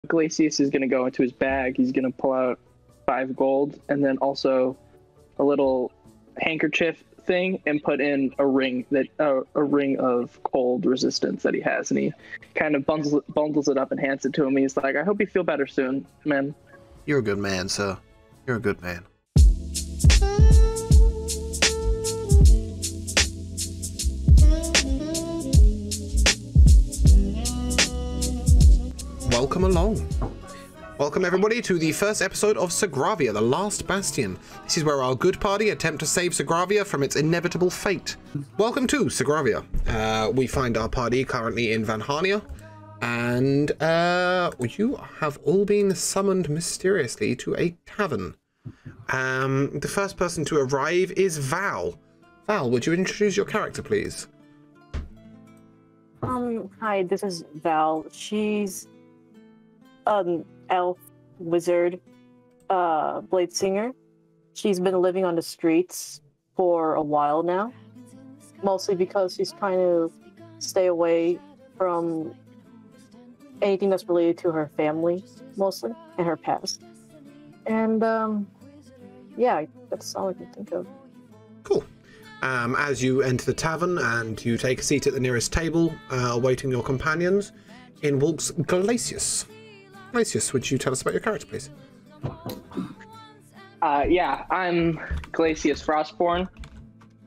Glacius is going to go into his bag. He's going to pull out 5 gold and then also a little handkerchief thing and put in a ring of cold resistance that he has, and he kind of bundles it up and hands it to him. He's like, I hope you feel better soon, man. You're a good man, sir. You're a good man. Welcome along. Welcome everybody to the first episode of Sogravia, the Last Bastion. This is where our good party attempt to save Sogravia from its inevitable fate. Welcome to Sogravia. We find our party currently in Vanhania, and you have all been summoned mysteriously to a tavern. The first person to arrive is Val. Val, would you introduce your character, please? Hi, this is Val. She's an elf wizard, blade singer. She's been living on the streets for a while now, mostly because she's trying to stay away from anything that's related to her family, mostly, and her past. And yeah, that's all I can think of. Cool. As you enter the tavern and you take a seat at the nearest table, awaiting your companions, in walks Glacius. Glacius, would you tell us about your character, please? Yeah, I'm Glacius Frostborn.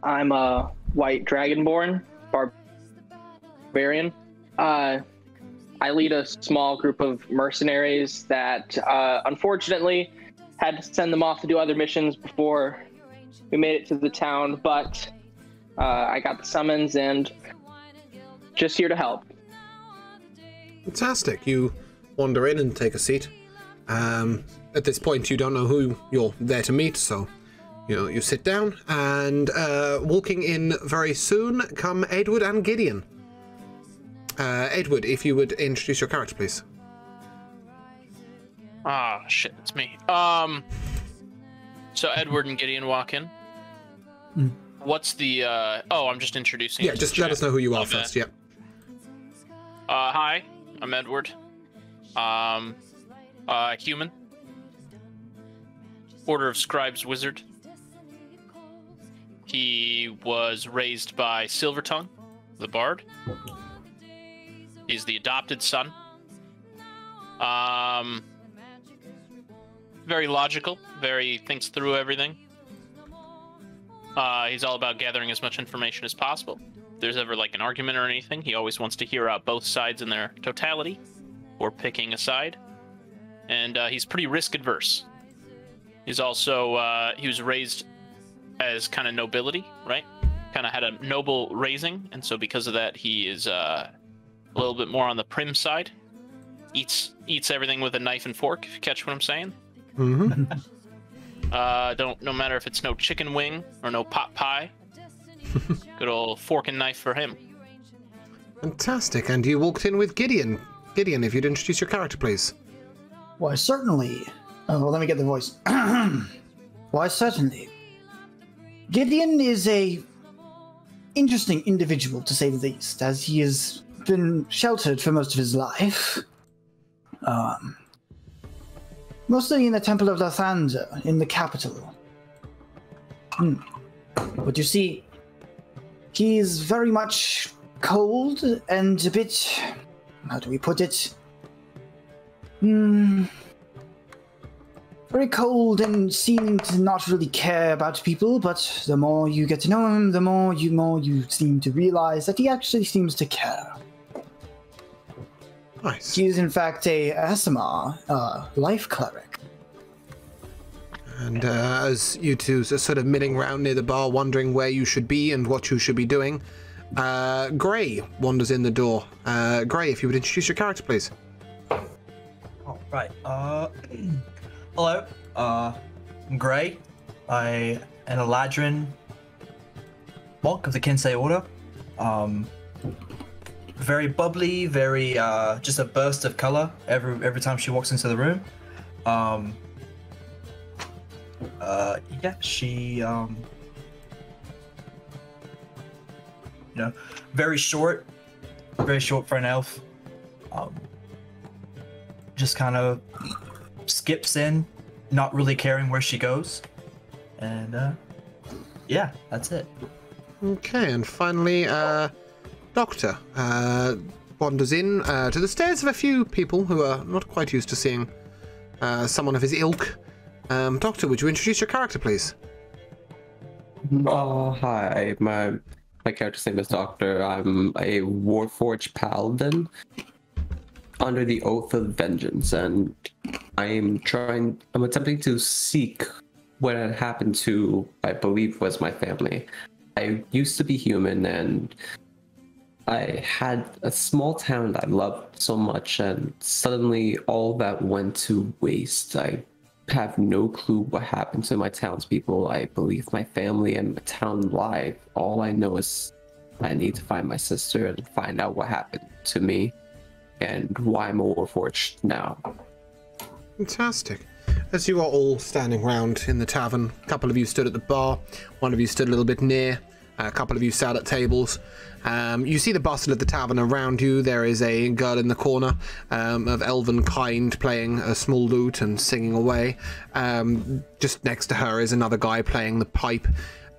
I'm a white dragonborn barbarian. I lead a small group of mercenaries that, unfortunately, had to send them off to do other missions before we made it to the town, but I got the summons and just here to help. Fantastic. You wander in and take a seat. At this point, you don't know who you're there to meet, so you sit down, and walking in very soon come Edward and Gideon. Edward, if you would introduce your character, please. Ah, shit, it's me. So Edward and Gideon walk in. What's the, I'm just introducing. Yeah, just let us know who you are first, yeah. Hi, I'm Edward. Human. Order of Scribes Wizard. He was raised by Silvertongue, the bard. He's the adopted son. Very logical, thinks through everything. He's all about gathering as much information as possible. If there's ever like an argument or anything, he always wants to hear out both sides in their totality, or picking a side. And he's pretty risk adverse. He's also, he was raised as kind of nobility, right? Kind of had a noble raising, and so because of that, he is a little bit more on the prim side. Eats everything with a knife and fork, if you catch what I'm saying. Mm-hmm. No matter if it's no chicken wing or no pot pie. Good old fork and knife for him. Fantastic. And you walked in with Gideon. Gideon, if you'd introduce your character, please. Why, certainly. Oh, well, let me get the voice. Why, certainly. Gideon is a interesting individual, to say the least, as he has been sheltered for most of his life. Mostly in the Temple of Lathanza, in the capital. But you see, he is very much cold and a bit... how do we put it? Very cold and seem to not really care about people, but the more you get to know him, the more you seem to realize that he actually seems to care. Nice. He is in fact a Asimar, life cleric. And as you two are sort of milling around near the bar, wondering where you should be and what you should be doing, Gray wanders in the door. Gray, if you would introduce your character, please. Oh, right. Hello. I'm Gray. I am a Ladrin monk of the Kinsei Order. Very bubbly, very just a burst of color every time she walks into the room. Yeah, she very short for an elf. just kind of skips in, not really caring where she goes. And yeah, that's it. Okay, and finally, Doctor wanders in to the stares of a few people who are not quite used to seeing someone of his ilk. Doctor, would you introduce your character, please? Hi. My character's name is Doctor. I'm a Warforged Paladin under the Oath of Vengeance, and I'm attempting to seek what had happened to, I believe, was my family. I used to be human, and I had a small town that I loved so much, and suddenly all that went to waste. I have no clue what happened to my townspeople. I believe my family and my town live. All I know is I need to find my sister and find out what happened to me and why I'm a Warforged now. Fantastic. As you are all standing round in the tavern, a couple of you stood at the bar, one of you stood a little bit near, a couple of you sat at tables. You see the bustle at the tavern around you. There is a girl in the corner of elven kind playing a small lute and singing away. Just next to her is another guy playing the pipe.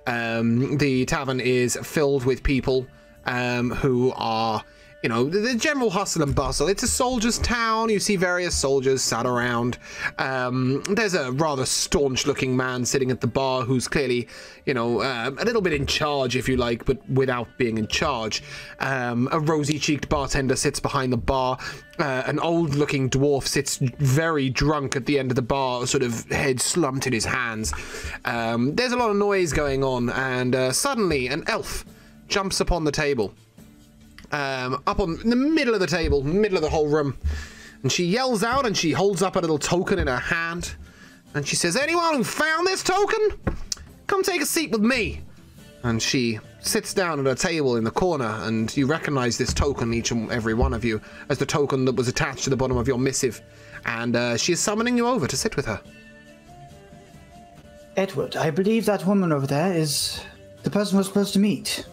The tavern is filled with people who are, you know, the general hustle and bustle. It's a soldier's town. You see various soldiers sat around. There's a rather staunch-looking man sitting at the bar who's clearly, you know, a little bit in charge, if you like, but without being in charge. A rosy-cheeked bartender sits behind the bar. An old-looking dwarf sits very drunk at the end of the bar, sort of head slumped in his hands. There's a lot of noise going on, and suddenly an elf jumps upon the table. Up in the middle of the table, middle of the whole room, and she yells out and she holds up a little token in her hand, and she says, "Anyone who found this token, come take a seat with me." And she sits down at a table in the corner, and you recognize this token, each and every one of you, as the token that was attached to the bottom of your missive, and she is summoning you over to sit with her. Edward, I believe that woman over there is the person we're supposed to meet.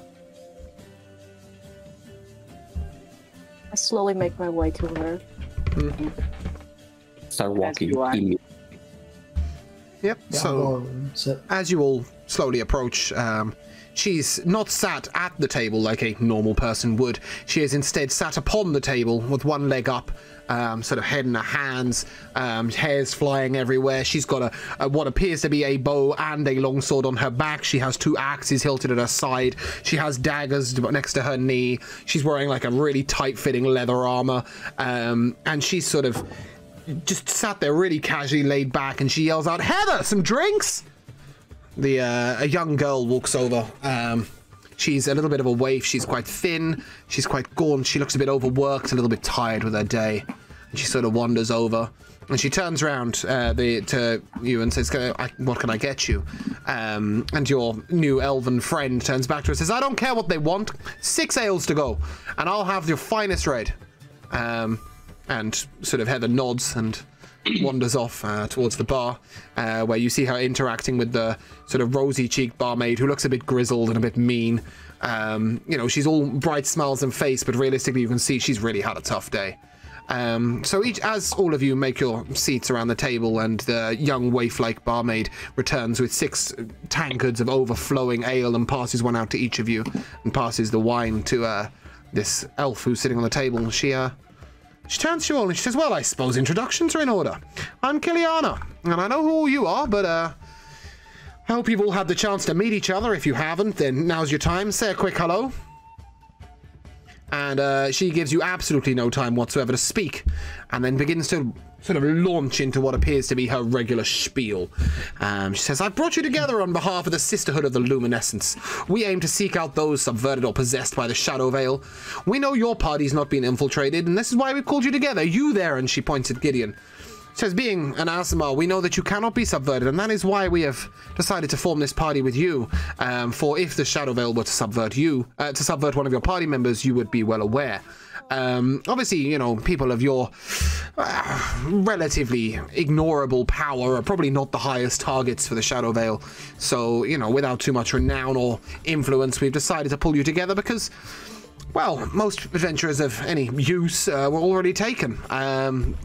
I slowly make my way to her. Mm-hmm. Start walking. Yep, Yeah, so as you all slowly approach, she's not sat at the table like a normal person would. She is instead sat upon the table with one leg up, sort of head in her hands, hairs flying everywhere. She's got a what appears to be a bow and a longsword on her back. She has two axes hilted at her side. She has daggers next to her knee. She's wearing like a really tight-fitting leather armor, and she's sort of just sat there really casually laid back, and she yells out, "Heather, some drinks?" A young girl walks over. She's a little bit of a waif. She's quite thin. She's quite gaunt. She looks a bit overworked, a little bit tired with her day. And she sort of wanders over, and she turns around to you and says, "What can I get you?" And your new elven friend turns back to her and says, "I don't care what they want. 6 ales to go, and I'll have your finest red." And sort of Heather nods and wanders off towards the bar, where you see her interacting with the sort of rosy-cheeked barmaid who looks a bit grizzled and a bit mean. You know, she's all bright smiles and face, but realistically you can see she's really had a tough day. So as all of you make your seats around the table, and the young waif-like barmaid returns with 6 tankards of overflowing ale and passes one out to each of you, and passes the wine to this elf who's sitting on the table, she turns to you all and she says, "Well, I suppose introductions are in order. I'm Kiliana, and I know who you are, but I hope you've all had the chance to meet each other. If you haven't, then now's your time. Say a quick hello." And she gives you absolutely no time whatsoever to speak, and then begins to sort of launch into what appears to be her regular spiel. She says, "I've brought you together on behalf of the Sisterhood of the Luminescence. We aim to seek out those subverted or possessed by the Shadow Veil. We know your party's not been infiltrated, and this is why we've called you together. You there," and she points at Gideon. Says, "Being an Aasimar, we know that you cannot be subverted, and that is why we have decided to form this party with you. For if the Shadow Veil were to subvert one of your party members, you would be well aware. Obviously, you know, people of your relatively ignorable power are probably not the highest targets for the Shadow Veil. So, you know, without too much renown or influence, we've decided to pull you together because Well, most adventurers of any use were already taken.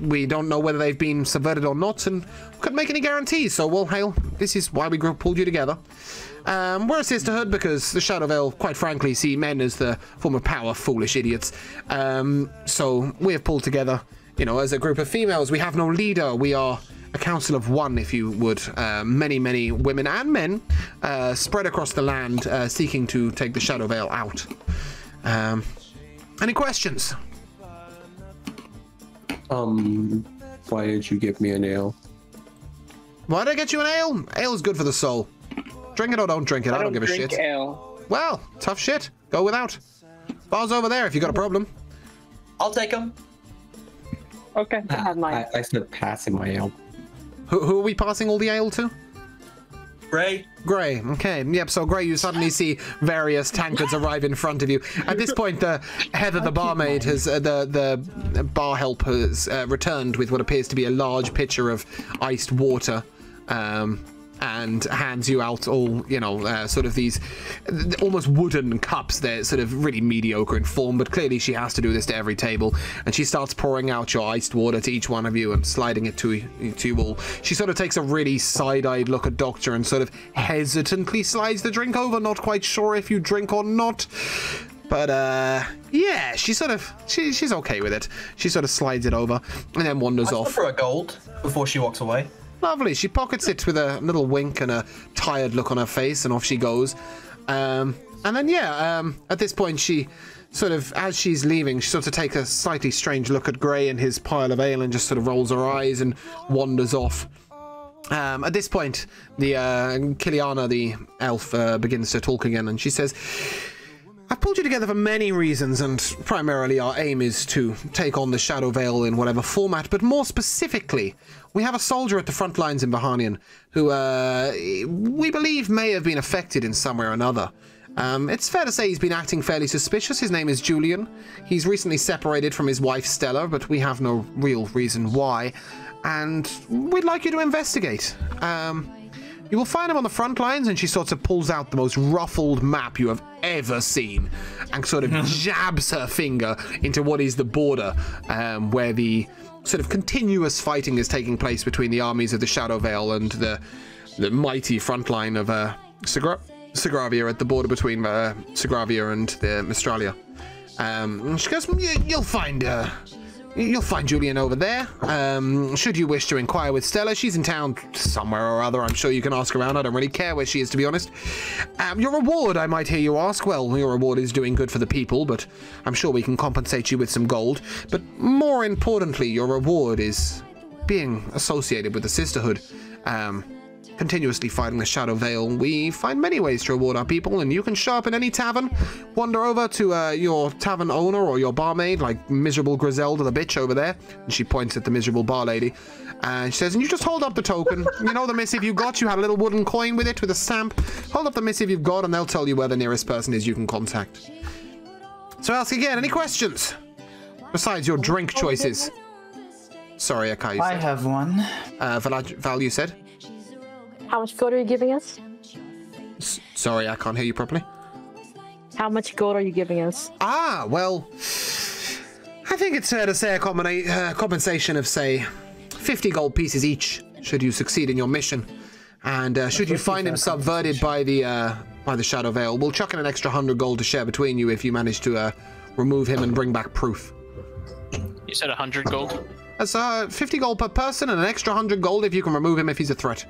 We don't know whether they've been subverted or not, and couldn't make any guarantees. So, well, Hale, this is why we pulled you together. We're a sisterhood because the Shadow Veil, quite frankly, see men as the form of power, foolish idiots. So we have pulled together, you know, as a group of females. We have no leader. We are a council of one, if you would. Many women and men spread across the land seeking to take the Shadow Veil out. Any questions? Why did you give me an ale? Why did I get you an ale? Ale's good for the soul. Drink it or don't drink it. I don't give a shit. Ale. Well, tough shit. Go without. Bar's over there if you got a problem. I'll take them. Okay. I have mine. I said passing my ale. Who are we passing all the ale to? Gray. Gray. Okay. Yep. So Gray, you suddenly see various tankards arrive in front of you. At this point, Heather, the barmaid, has the bar help has returned with what appears to be a large pitcher of iced water. And hands you out all, you know, sort of these almost wooden cups. They're sort of really mediocre in form, but clearly she has to do this to every table. And she starts pouring out your iced water to each one of you and sliding it to you all. She sort of takes a really side-eyed look at Doctor and sort of hesitantly slides the drink over, not quite sure if you drink or not. But, yeah, she's okay with it. She sort of slides it over and then wanders off. For a gold before she walks away. Lovely. She pockets it with a little wink and a tired look on her face, and off she goes. And then, at this point, she sort of, as she's leaving, she sort of takes a slightly strange look at Gray and his pile of ale and just sort of rolls her eyes and wanders off. At this point, the Kiliana, the elf, begins to talk again, and she says, I've pulled you together for many reasons, and primarily our aim is to take on the Shadow Veil in whatever format, but more specifically, we have a soldier at the front lines in Bahanian who we believe may have been affected in some way or another. It's fair to say he's been acting fairly suspicious. His name is Julian. He's recently separated from his wife Stella, but we have no real reason why, and we'd like you to investigate. You will find him on the front lines, and she sort of pulls out the most ruffled map you have ever seen and sort of jabs her finger into what is the border, where the sort of continuous fighting is taking place between the armies of the Shadow Veil and the mighty front line of Sogravia at the border between Sogravia and the Mistralia. She goes, You'll find Julian over there. Should you wish to inquire with Stella, she's in town somewhere or other. I'm sure you can ask around. I don't really care where she is, to be honest. Your reward, I might hear you ask. Well, your reward is doing good for the people, but I'm sure we can compensate you with some gold. But more importantly, your reward is being associated with the Sisterhood. Continuously fighting the Shadow Veil. We find many ways to reward our people, and you can show up in any tavern, wander over to your tavern owner or your barmaid, like miserable Griselda the bitch over there, and she points at the miserable bar lady, and she says, and you just hold up the token. You know the missive you got? You had a little wooden coin with it with a stamp. Hold up the missive you've got, and they'll tell you where the nearest person is you can contact. So ask again, any questions? Besides your drink choices. Sorry, Akai, you said. I have one. Val, you said? How much gold are you giving us? Sorry, I can't hear you properly. How much gold are you giving us? Ah, well, I think it's fair to say a compensation of, say, 50 gold pieces each, should you succeed in your mission. And should you find him subverted by the Shadow Veil, we'll chuck in an extra 100 gold to share between you if you manage to remove him and bring back proof. You said 100 gold? That's 50 gold per person and an extra 100 gold if you can remove him if he's a threat.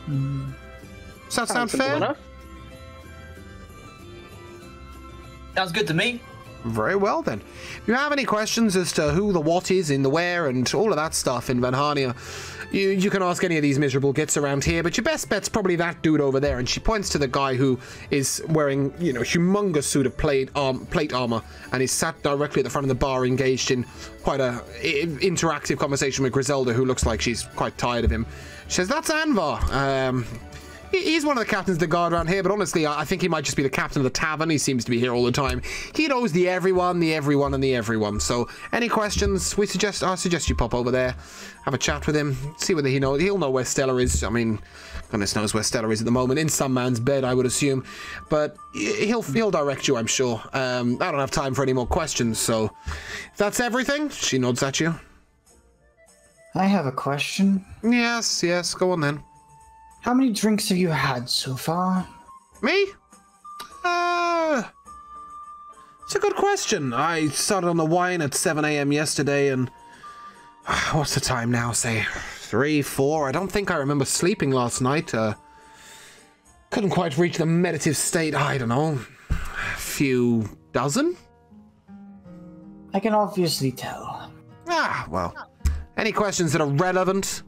Does that sound fair? Enough? Sounds good to me. Very well then. If you have any questions as to who the what is in the where and all of that stuff in Vanhania, you can ask any of these miserable gits around here, but your best bet's probably that dude over there. And she points to the guy who is wearing, you know, humongous suit of plate armor and is sat directly at the front of the bar, engaged in quite a interactive conversation with Griselda, who looks like she's quite tired of him. She says, that's Anvar. He's one of the captains of the guard around here, but honestly, I think he might just be the captain of the tavern. He seems to be here all the time. He knows the everyone, and the everyone. So, any questions? I suggest you pop over there, have a chat with him, see whether he knows. He'll know where Stella is. I mean, goodness knows where Stella is at the moment. In some man's bed, I would assume. But he'll direct you, I'm sure. I don't have time for any more questions, so if that's everything. She nods at you. I have a question. Yes, go on then. How many drinks have you had so far? Me? It's a good question. I started on the wine at 7 a.m. yesterday, and what's the time now? Say 3, 4. I don't think I remember sleeping last night. Couldn't quite reach the meditative state. I don't know. A few dozen? I can obviously tell. Well. Any questions that are relevant?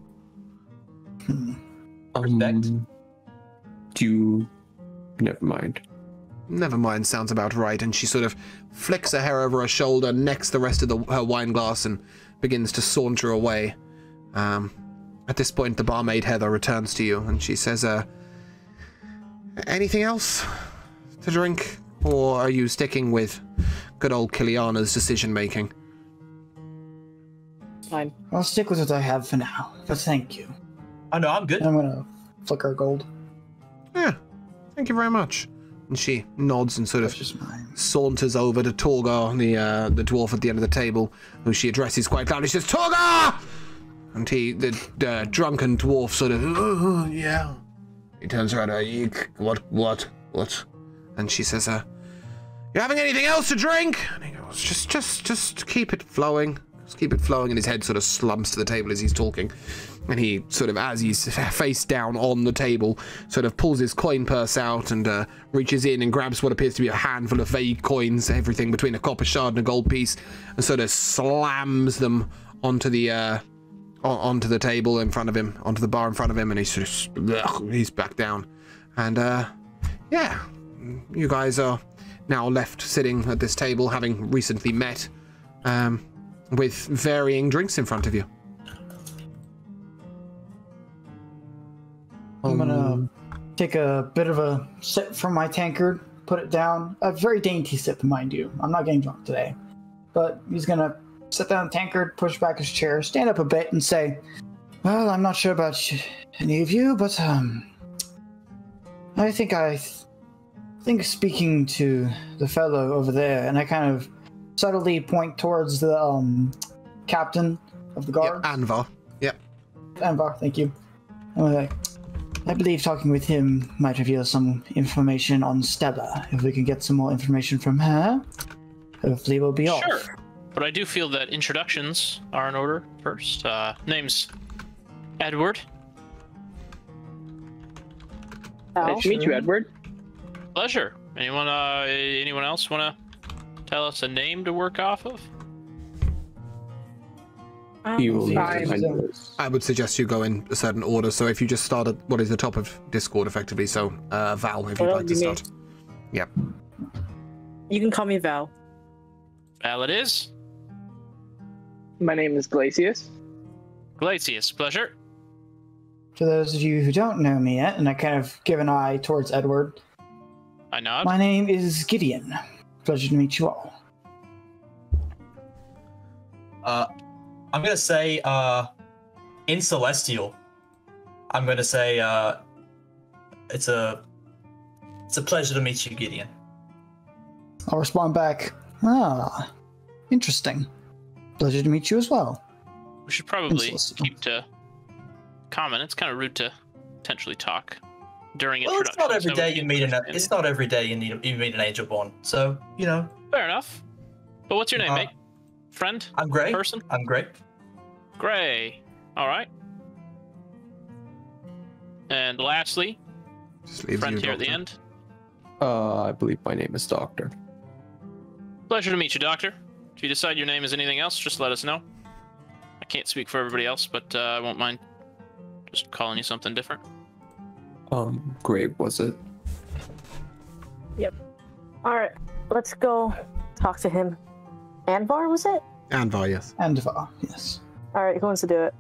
Never mind. Never mind sounds about right, and she sort of flicks her hair over her shoulder, necks the rest of her wine glass, and begins to saunter away. At this point, the barmaid Heather returns to you, and she says, anything else to drink? Or are you sticking with good old Kiliana's decision-making? Fine. I'll stick with what I have for now, but thank you. Oh, no, I'm good. I'm gonna flicker gold. Yeah, thank you very much. And she nods and sort of saunters over to Torgar, the dwarf at the end of the table, who she addresses quite loudly. She says, Torgar! And the drunken dwarf sort of, yeah. He turns around, what? And she says, you having anything else to drink? And he goes, just keep it flowing. Just keep it flowing. And his head sort of slumps to the table as he's talking. And he sort of, as he's face down on the table, sort of pulls his coin purse out and reaches in and grabs what appears to be a handful of vague coins, everything between a copper shard and a gold piece, and sort of slams them onto the table in front of him, onto the bar in front of him, and he's back down. And yeah, you guys are now left sitting at this table, having recently met, with varying drinks in front of you. I'm gonna take a bit of a sip from my tankard, put it down. A very dainty sip, mind you. I'm not getting drunk today. But he's gonna sit down the tankard, push back his chair, stand up a bit, and say, well, I'm not sure about any of you, but I think speaking to the fellow over there, and I kind of subtly point towards the captain of the guard. Yep, Anvar. Yep. Anvar, thank you. I'm like, I believe talking with him might reveal some information on Stella. If we can get some more information from her, hopefully we'll be off. Sure. But I do feel that introductions are in order first. Name's Edward. Nice to meet you, Edward. Pleasure. Anyone else want to tell us a name to work off of? I would suggest you go in a certain order. So if you just start at what is the top of Discord, effectively. So Val, if you'd like to start. Yep. You can call me Val. Val it is. My name is Glacius. Glacius, pleasure. For those of you who don't know me yet, and I kind of give an eye towards Edward. I nod. My name is Gideon. Pleasure to meet you all. I'm gonna say, in Celestial, I'm gonna say, it's a pleasure to meet you, Gideon. I'll respond back, interesting. Pleasure to meet you as well. We should probably keep to common. It's kind of rude to potentially talk during introductions. It's not every day you meet it's not every day you meet an Angelborn. So, you know. Fair enough. But what's your name, mate? Friend? I'm Gray. Person? I'm Gray. Gray. All right. And lastly, friend here at the end. I believe my name is Doctor. Pleasure to meet you, Doctor. If you decide your name is anything else, just let us know. I can't speak for everybody else, but I won't mind just calling you something different. Gray, was it? Yep. All right, let's go talk to him. Anvar, was it? Anvar, yes. Anvar, yes. All right, who wants to do it?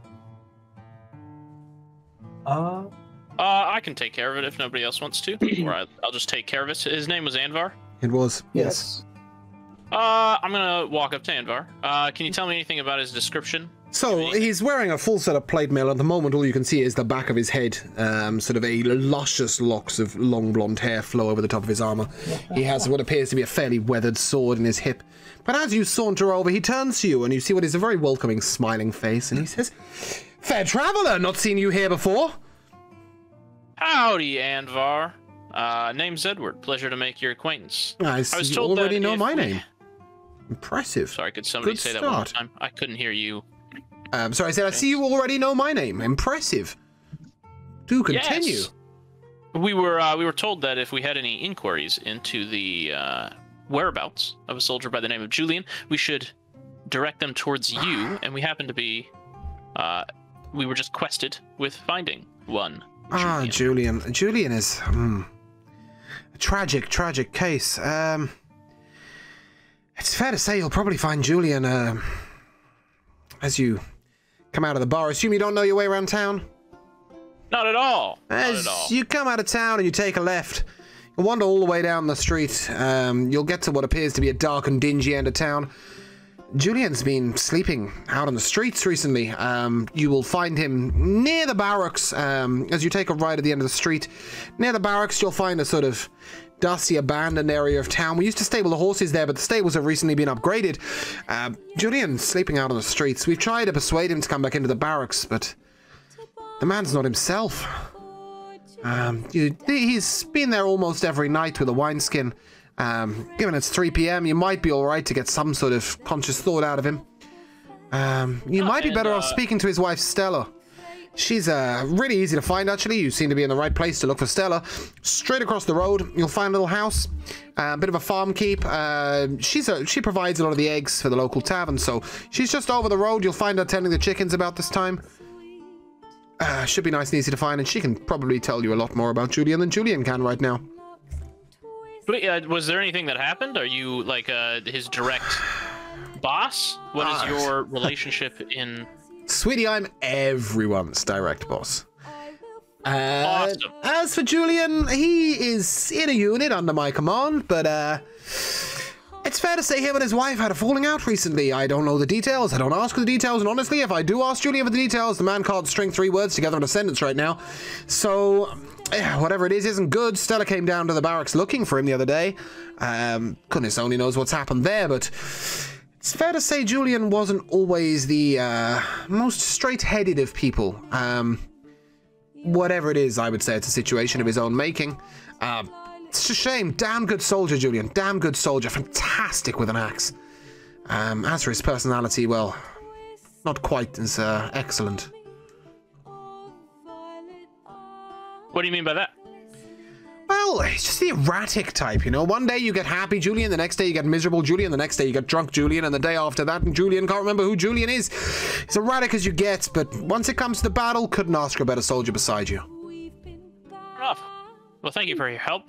I can take care of it if nobody else wants to, or I'll just take care of it. His name was Anvar? It was. Yes. I'm gonna walk up to Anvar. Can you tell me anything about his description? So, he's wearing a full set of plate mail. At the moment, all you can see is the back of his head. Sort of a luscious locks of long blonde hair flow over the top of his armor. He has what appears to be a fairly weathered sword in his hip. But as you saunter over, he turns to you, and you see what is a very welcoming, smiling face, and he says, "Fair traveler, not seen you here before." Howdy, Anvar. Name's Edward. Pleasure to make your acquaintance. I was you told already that know if my we- name. Impressive. Sorry, could somebody Good say that one more start. time? I couldn't hear you. Sorry, I said, I see you already know my name. Impressive. Do continue. Yes. We were told that if we had any inquiries into the whereabouts of a soldier by the name of Julian, we should direct them towards you, and we happen to be we were just quested with finding one. Julian. Julian is a tragic case. It's fair to say you'll probably find Julian as you come out of the bar. Assume you don't know your way around town? Not at all. Not As at all. you come out of town and you take a left, you'll wander all the way down the street. You'll get to what appears to be a dark and dingy end of town. Julian's been sleeping out on the streets recently. You will find him near the barracks. As you take a right at the end of the street, near the barracks, you'll find a sort of dusty, abandoned area of town. We used to stable the horses there, but the stables have recently been upgraded. Julian's sleeping out on the streets. We've tried to persuade him to come back into the barracks, but the man's not himself. He's been there almost every night with a wineskin. Given it's 3 p.m., you might be alright to get some sort of conscious thought out of him. You might be better off speaking to his wife, Stella. She's really easy to find, actually. You seem to be in the right place to look for Stella. Straight across the road, you'll find a little house. A bit of a farm keep. She provides a lot of the eggs for the local tavern, so she's just over the road. You'll find her tending the chickens about this time. Should be nice and easy to find, and she can probably tell you a lot more about Julian than Julian can right now. Wait, was there anything that happened? Are you like his direct boss? What is your relationship in? Sweetie, I'm everyone's direct boss. Awesome. As for Julian, he is in a unit under my command, but it's fair to say him and his wife had a falling out recently. I don't know the details. I don't ask for the details, and honestly, if I do ask Julian for the details, the man can't string 3 words together in a sentence right now. So, whatever it is isn't good. Stella came down to the barracks looking for him the other day. Goodness only knows what's happened there, but it's fair to say Julian wasn't always the most straight-headed of people. Whatever it is, I would say it's a situation of his own making. It's a shame. Damn good soldier, Julian. Damn good soldier. Fantastic with an axe. As for his personality, well, not quite as excellent. What do you mean by that? Well, he's just the erratic type, you know. One day you get happy Julian, the next day you get miserable Julian, the next day you get drunk Julian, and the day after that, and Julian can't remember who Julian is. He's erratic as you get, but once it comes to battle, couldn't ask for a better soldier beside you. Rough. Well, thank you for your help,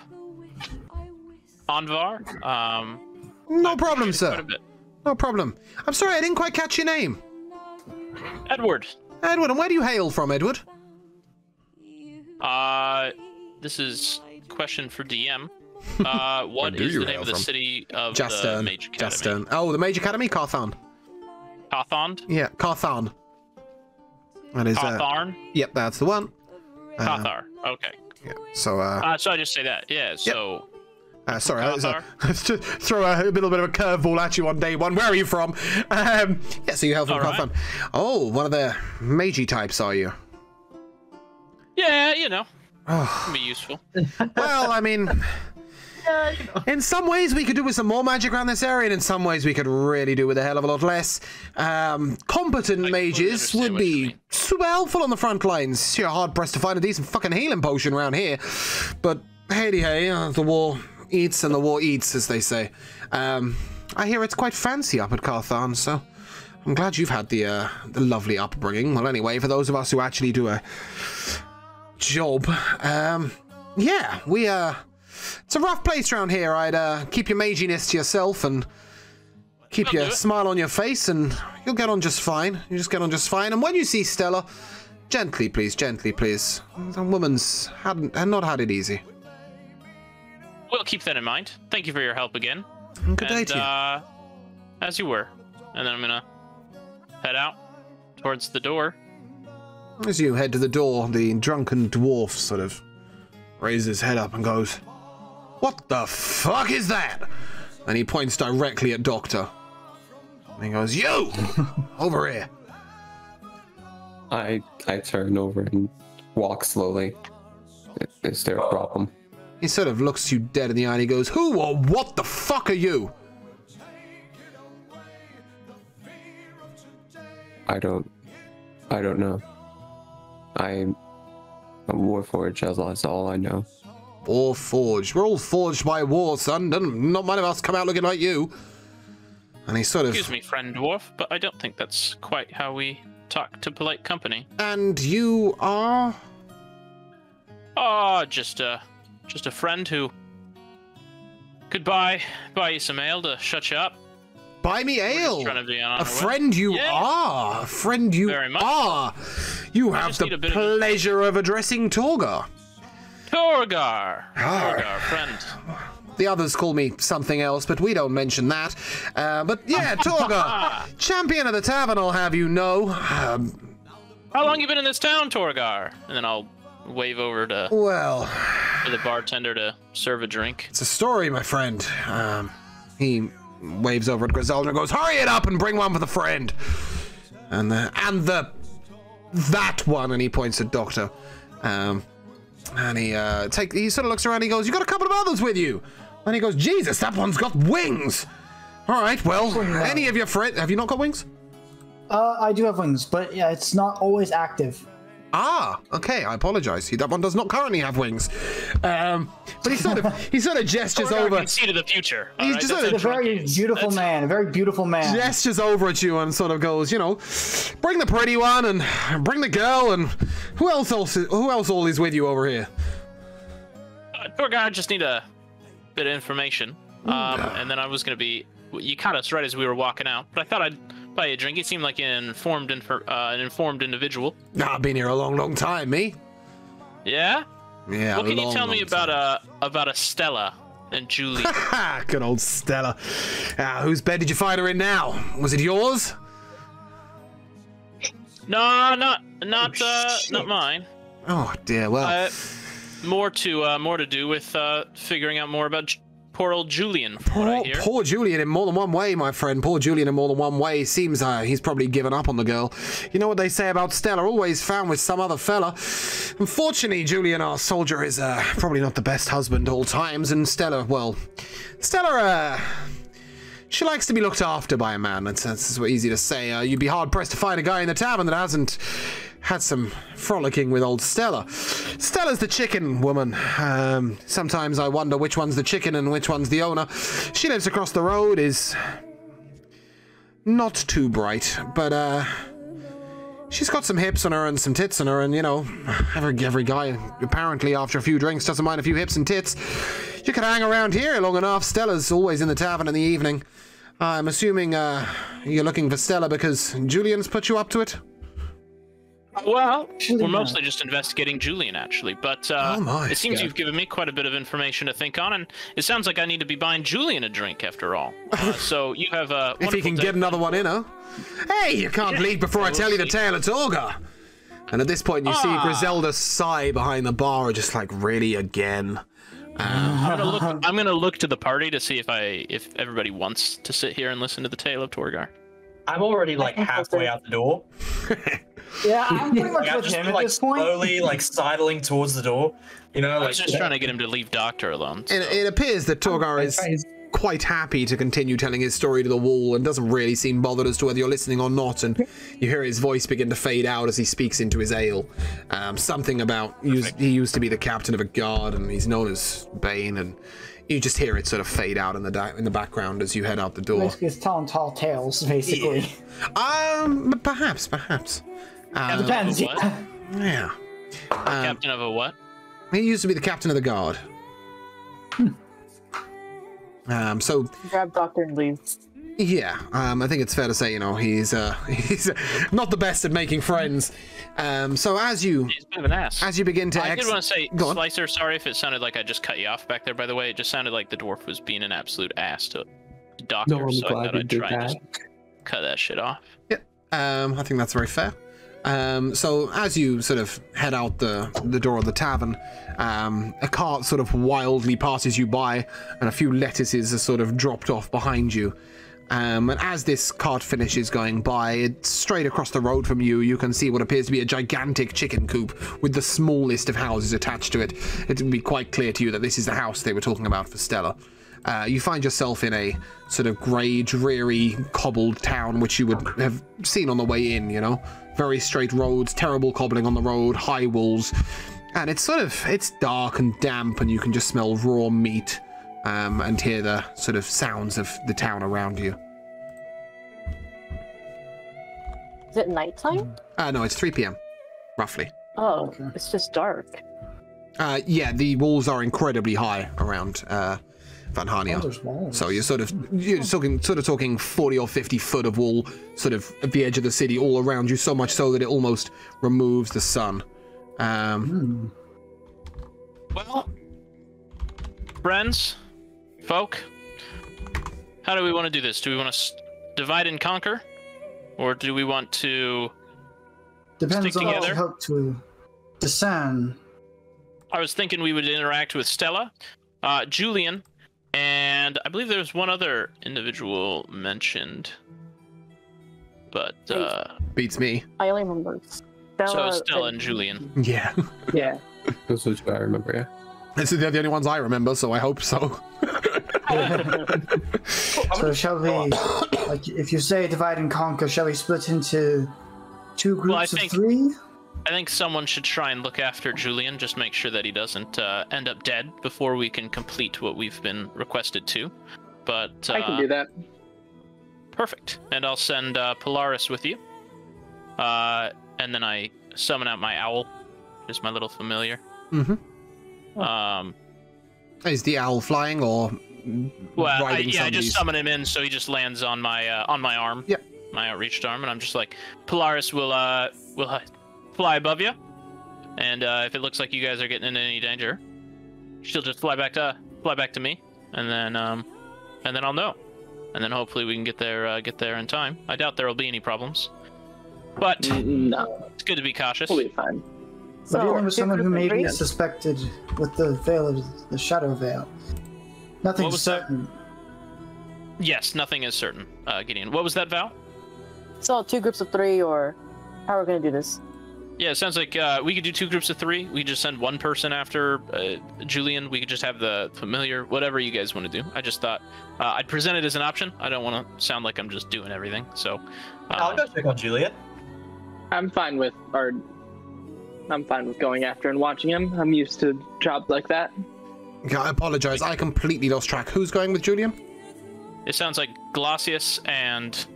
Anvar. No problem, sir. No problem. I'm sorry, I didn't quite catch your name. Edward. Edward, and where do you hail from, Edward? This is question for DM. What do is you the name hail of the from? city of the Justern. Mage Academy? Justern. Oh, the Mage Academy? Carthan. Carthond? Yeah, Carthan. That is, Cartharn? Yep, that's the one. Cathar. Okay. Yeah, so, So I just say that. Yeah, so... sorry, Cathar? let's just throw a little bit of a curveball at you on day one. Where are you from? Yeah, so you hail from All right. Carthan. Oh, one of the magey types, are you? Yeah, you know. Oh. Can be useful. Well, I mean, in some ways we could do with some more magic around this area, and in some ways we could really do with a hell of a lot less. Competent mages understand would what you be mean. super helpful on the front lines. You're hard pressed to find a decent fucking healing potion around here. But hey, the war eats and the war eats, as they say. I hear it's quite fancy up at Carthan, so I'm glad you've had the lovely upbringing. Well, anyway, for those of us who actually do a job, yeah, it's a rough place around here. I'd keep your maginess to yourself and keep I'll your do it. smile on your face, and you'll get on just fine. You just get on just fine. And when you see Stella, Gently, please, gently, please. The woman's had not had it easy. We'll keep that in mind. Thank you for your help again. Good day to you. As you were. And then I'm gonna head out towards the door. As you head to the door, the drunken dwarf sort of raises his head up and goes, "What the fuck is that?" And he points directly at Doctor. And he goes, "You! Over here." I turn over and walk slowly. Is there a problem? He sort of looks you dead in the eye and he goes, "Who or what the fuck are you?" I don't know. I'm a warforged, that's all I know. Warforged. We're all forged by war, son. Not many of us come out looking like you. And he sort of... Excuse me, friend dwarf, but I don't think that's quite how we talk to polite company. And you are? Oh, just a friend who could buy you some ale to shut you up. Buy me ale. A friend you are. A friend you Very much. are. You have the pleasure of addressing Torgar. Torgar, friend. The others call me something else, but we don't mention that. But yeah, Torgar, champion of the tavern, I'll have you know. How long you been in this town, Torgar? And then I'll wave over to for the bartender to serve a drink. It's a story, my friend. He waves over at Griselda and goes, "Hurry it up and bring one for the friend." And that one, and he points at Doctor. And he sort of looks around and he goes, "You got a couple of others with you?" And he goes, "Jesus, that one's got wings." All right, well, any of your friends, have you not got wings? I do have wings, but yeah, it's not always active. Ah, okay, I apologize. That one does not currently have wings. But he sort of gestures over. Can see to the future. He's just a very beautiful man, a very beautiful man. Gestures over at you and sort of goes, bring the pretty one and bring the girl and who else all is with you over here? Torgar, I just need a bit of information. And then I was going to be... You caught us right as we were walking out, but I thought I'd buy you a drink. You seem like an informed individual. I've been here a long, long time, me. Yeah? Yeah, what can you tell me about Estella and Julie? Good old Stella. Whose bed did you find her in now? Was it yours? No, not mine. Oh dear. Well, more to do with figuring out more about poor old Julian. Poor Julian in more than one way, my friend. Poor Julian in more than one way. Seems he's probably given up on the girl. You know what they say about Stella? Always found with some other fella. Unfortunately, Julian, our soldier, is probably not the best husband all times. And Stella, she likes to be looked after by a man. That's easy to say. You'd be hard-pressed to find a guy in the tavern that hasn't had some frolicking with old Stella. Stella's the chicken woman. Sometimes I wonder which one's the chicken and which one's the owner. She lives across the road, is not too bright, but she's got some hips on her and some tits on her, and every guy apparently after a few drinks doesn't mind a few hips and tits. You can hang around here long enough. Stella's always in the tavern in the evening. I'm assuming you're looking for Stella because Julian's put you up to it? Well, we're mostly just investigating Julian, actually, but it seems you've given me quite a bit of information to think on, and it sounds like I need to be buying Julian a drink after all. So you have a if he can get another one in, huh? Hey, you can't leave before I tell you the tale of Torgar. And at this point, you see Griselda sigh behind the bar, just like, really again. I'm gonna look to the party to see if everybody wants to sit here and listen to the tale of Torgar. I'm already halfway out the door. Yeah, I'm pretty much with him at this point. Slowly sidling towards the door. I was just trying to get him to leave Doctor alone. So. It appears that Torgar is quite happy to continue telling his story to the wall and doesn't really seem bothered as to whether you're listening or not, and you hear his voice begin to fade out as he speaks into his ale. Something about he used to be the captain of a guard and he's known as Bane, and you just hear it sort of fade out in the background as you head out the door. Basically, it's telling tall tales, basically. Perhaps. Depends. Yeah. Captain of a what? He used to be the captain of the guard. Grab Doctor and leave. Yeah, I think it's fair to say, he's not the best at making friends. So as you He's a bit of an ass. as you begin to I did want to say, Go on. Slicer, sorry if it sounded like I just cut you off back there, by the way. It just sounded like the dwarf was being an absolute ass to Doctor, No, I'm so I glad thought you I'd did try and that. just cut that shit off. I think that's very fair. So as you sort of head out the door of the tavern, a cart sort of wildly passes you by, and a few lettuces are sort of dropped off behind you. And as this cart finishes going by, it's straight across the road from you, you can see what appears to be a gigantic chicken coop with the smallest of houses attached to it. It would be quite clear to you that this is the house they were talking about for Stella. You find yourself in a sort of grey, dreary, cobbled town, which you would have seen on the way in, Very straight roads, terrible cobbling on the road, high walls. And it's dark and damp, and you can just smell raw meat and hear the sort of sounds of the town around you. Is it nighttime? No, it's 3 p.m., roughly. Oh, Okay. it's just dark. Yeah, the walls are incredibly high around Van Hania. Oh, there's walls. So you're talking 40 or 50 foot of wall, sort of at the edge of the city, all around you, so much so that it almost removes the sun. Well, friends, folk, how do we want to do this? Do we want to divide and conquer? Or do we want to Depends stick on what you together? hope to discern. I was thinking we would interact with Stella, Julian, and I believe there's one other individual mentioned. But, Beats me. I only remember Stella. so Stella and Julian. Yeah. Yeah. Those are two I remember, yeah. These are the only ones I remember, so I hope so. So shall we, like, if you say divide and conquer, shall we split into two Well, I groups of think- 3? I think someone should try and look after Julian, just make sure that he doesn't end up dead before we can complete what we've been requested to. But I can do that. Perfect. And I'll send Polaris with you. And then I summon out my owl, just my little familiar. Mm-hmm. Is the owl flying or Well, I riding just somebody's- summon him in, so he just lands on my arm. Yep. My outreached arm, and I'm just like, Polaris will fly above you, and if it looks like you guys are getting into any danger, she'll just fly back to me, and then I'll know, and then hopefully we can get there in time. I doubt there will be any problems, but No, it's good to be cautious. we'll be fine. We're dealing with two someone who groups of may be 3? suspected with the veil of the shadow veil. What Nothing's was that? certain. Yes, nothing is certain, Gideon. What was that, Val? So 2 groups of 3, or how are we gonna do this? Yeah, it sounds like we could do 2 groups of 3. We could just send one person after Julian. We could just have the familiar, whatever you guys want to do. I just thought I'd present it as an option. I don't want to sound like I'm just doing everything. So I'll go check on Juliet. I'm fine with going after and watching him. I'm used to jobs like that. Yeah, I apologize. I completely lost track. Who's going with Julian? it sounds like Glacius and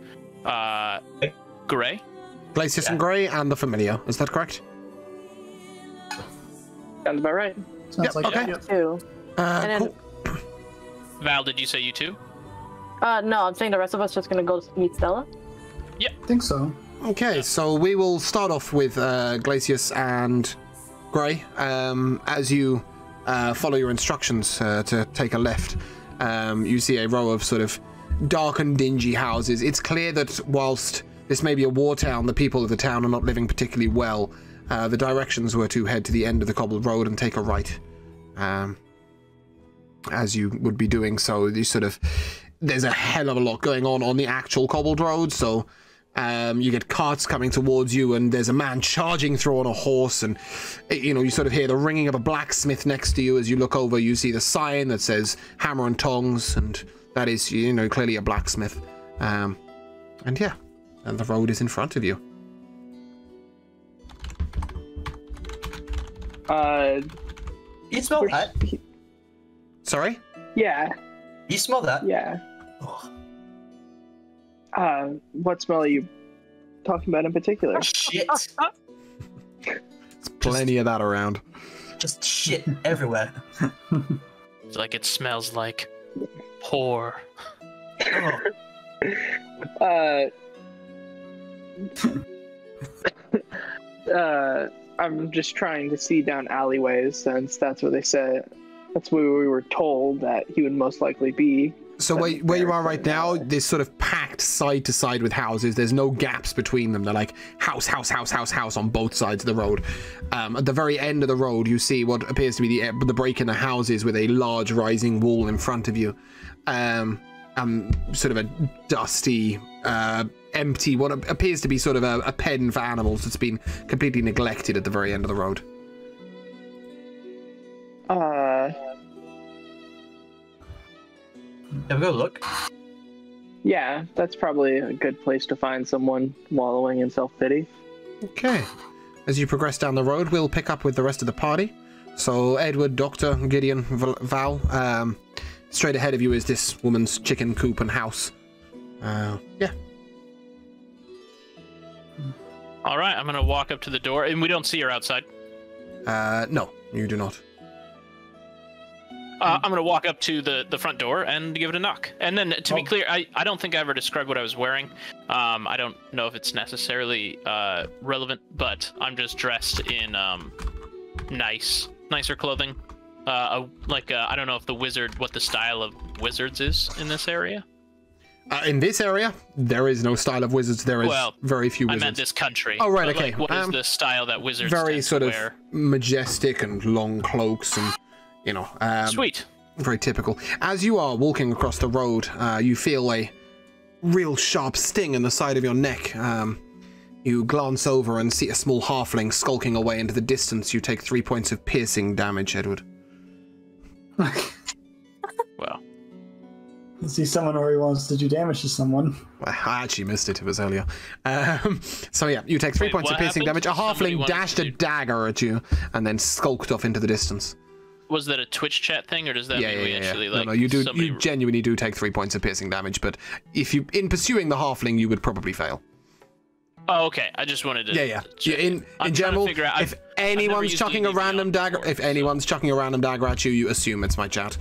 Gray. Glacius and Grey and the Familiar. Is that correct? Sounds about right. Sounds Yep, like okay. that. 2. And then, Cool. Val, did you say you too? no, I'm saying the rest of us just gonna go meet Stella. I think so. Okay, so we will start off with Glacius and Grey. As you follow your instructions to take a left, you see a row of sort of dark and dingy houses. It's clear that whilst this may be a war town, the people of the town are not living particularly well. The directions were to head to the end of the cobbled road and take a right. As you would be doing so, there's a hell of a lot going on the actual cobbled road, so you get carts coming towards you, and there's a man charging through on a horse, and you sort of hear the ringing of a blacksmith next to you. As you look over, you see the sign that says Hammer and Tongs, and that is clearly a blacksmith. And the road is in front of you. You smell that? Sorry? Yeah, You smell that? yeah. Oh, What smell are you talking about in particular? shit. There's plenty of that around. Just shit everywhere. It's like it smells like whore. Oh, I'm just trying to see down alleyways since that's what they said. That's where we were told that he would most likely be. So where you are right now, there's sort of packed side to side with houses. There's no gaps between them. They're like house on both sides of the road. At the very end of the road, you see what appears to be the break in the houses with a large rising wall in front of you. Sort of a dusty, empty, what appears to be sort of a pen for animals that's been completely neglected at the very end of the road. Have a go look. Yeah, that's probably a good place to find someone wallowing in self-pity. Okay. As you progress down the road, we'll pick up with the rest of the party. So Edward, Doctor, Gideon, Val, straight ahead of you is this woman's chicken coop and house. Yeah. All right, I'm gonna walk up to the door, and we don't see her outside. No, you do not. I'm gonna walk up to the front door and give it a knock. And then, to be clear, I don't think I ever described what I was wearing. I don't know if it's necessarily relevant, but I'm just dressed in nicer clothing. I don't know if what the style of wizards is in this area. In this area, there is no style of wizards. There is very few wizards. I meant this country. Oh, right, okay. Like, what is the style that wizards very sort of wear? Majestic and long cloaks and, you know. Sweet. Very typical. As you are walking across the road, you feel a real sharp sting in the side of your neck. You glance over and see a small halfling skulking away into the distance. You take 3 points of piercing damage, Edward. Well. You see someone where he wants to do damage to someone. Well, I actually missed it. It was earlier. So yeah, you take 3 points of piercing damage. A halfling dashed a dagger at you and then skulked off into the distance. Was that a Twitch chat thing, or does that mean we actually like? No, you do. You genuinely do take 3 points of piercing damage, but if you, in pursuing the halfling, you would probably fail. Oh, okay. I just wanted to. Yeah. In general, if anyone's chucking a random dagger, at you, you assume it's my chat.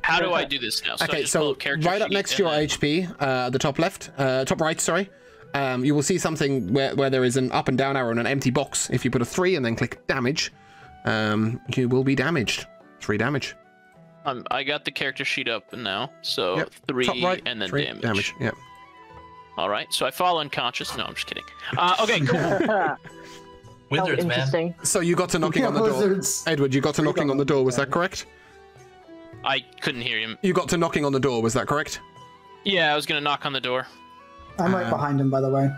How do I do this now? Okay, so right up next to your HP, the top left, top right, sorry. You will see something where there is an up and down arrow and an empty box. If you put a 3 and then click damage, you will be damaged. 3 damage. I got the character sheet up now, so yep. 3 right, and then 3 damage. Yep. All right, so I fall unconscious. No, I'm just kidding. Okay, cool. Wizards, man. So you got to knocking on the door. Edward, you got to knocking on the door, was that correct? I couldn't hear him. You got to knocking on the door, was that correct? Yeah, I was going to knock on the door. I'm right behind him, by the way.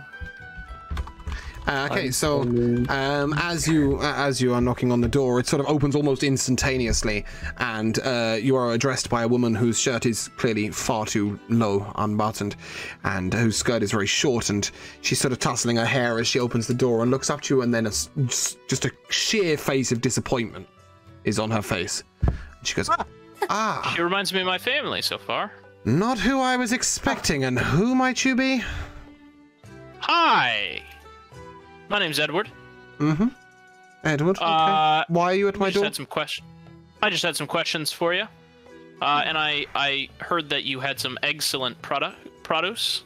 Okay, so as you are knocking on the door, it sort of opens almost instantaneously, and you are addressed by a woman whose shirt is clearly far too low, unbuttoned, and whose skirt is very short, and she's sort of tussling her hair as she opens the door and looks up to you, and then just a sheer face of disappointment is on her face. And she goes, She reminds me of my family so far. Not who I was expecting, and who might you be? Hi! My name's Edward. Mm-hmm. Edward, okay. Why are you at my door? I just had some questions for you. And I heard that you had some excellent produce.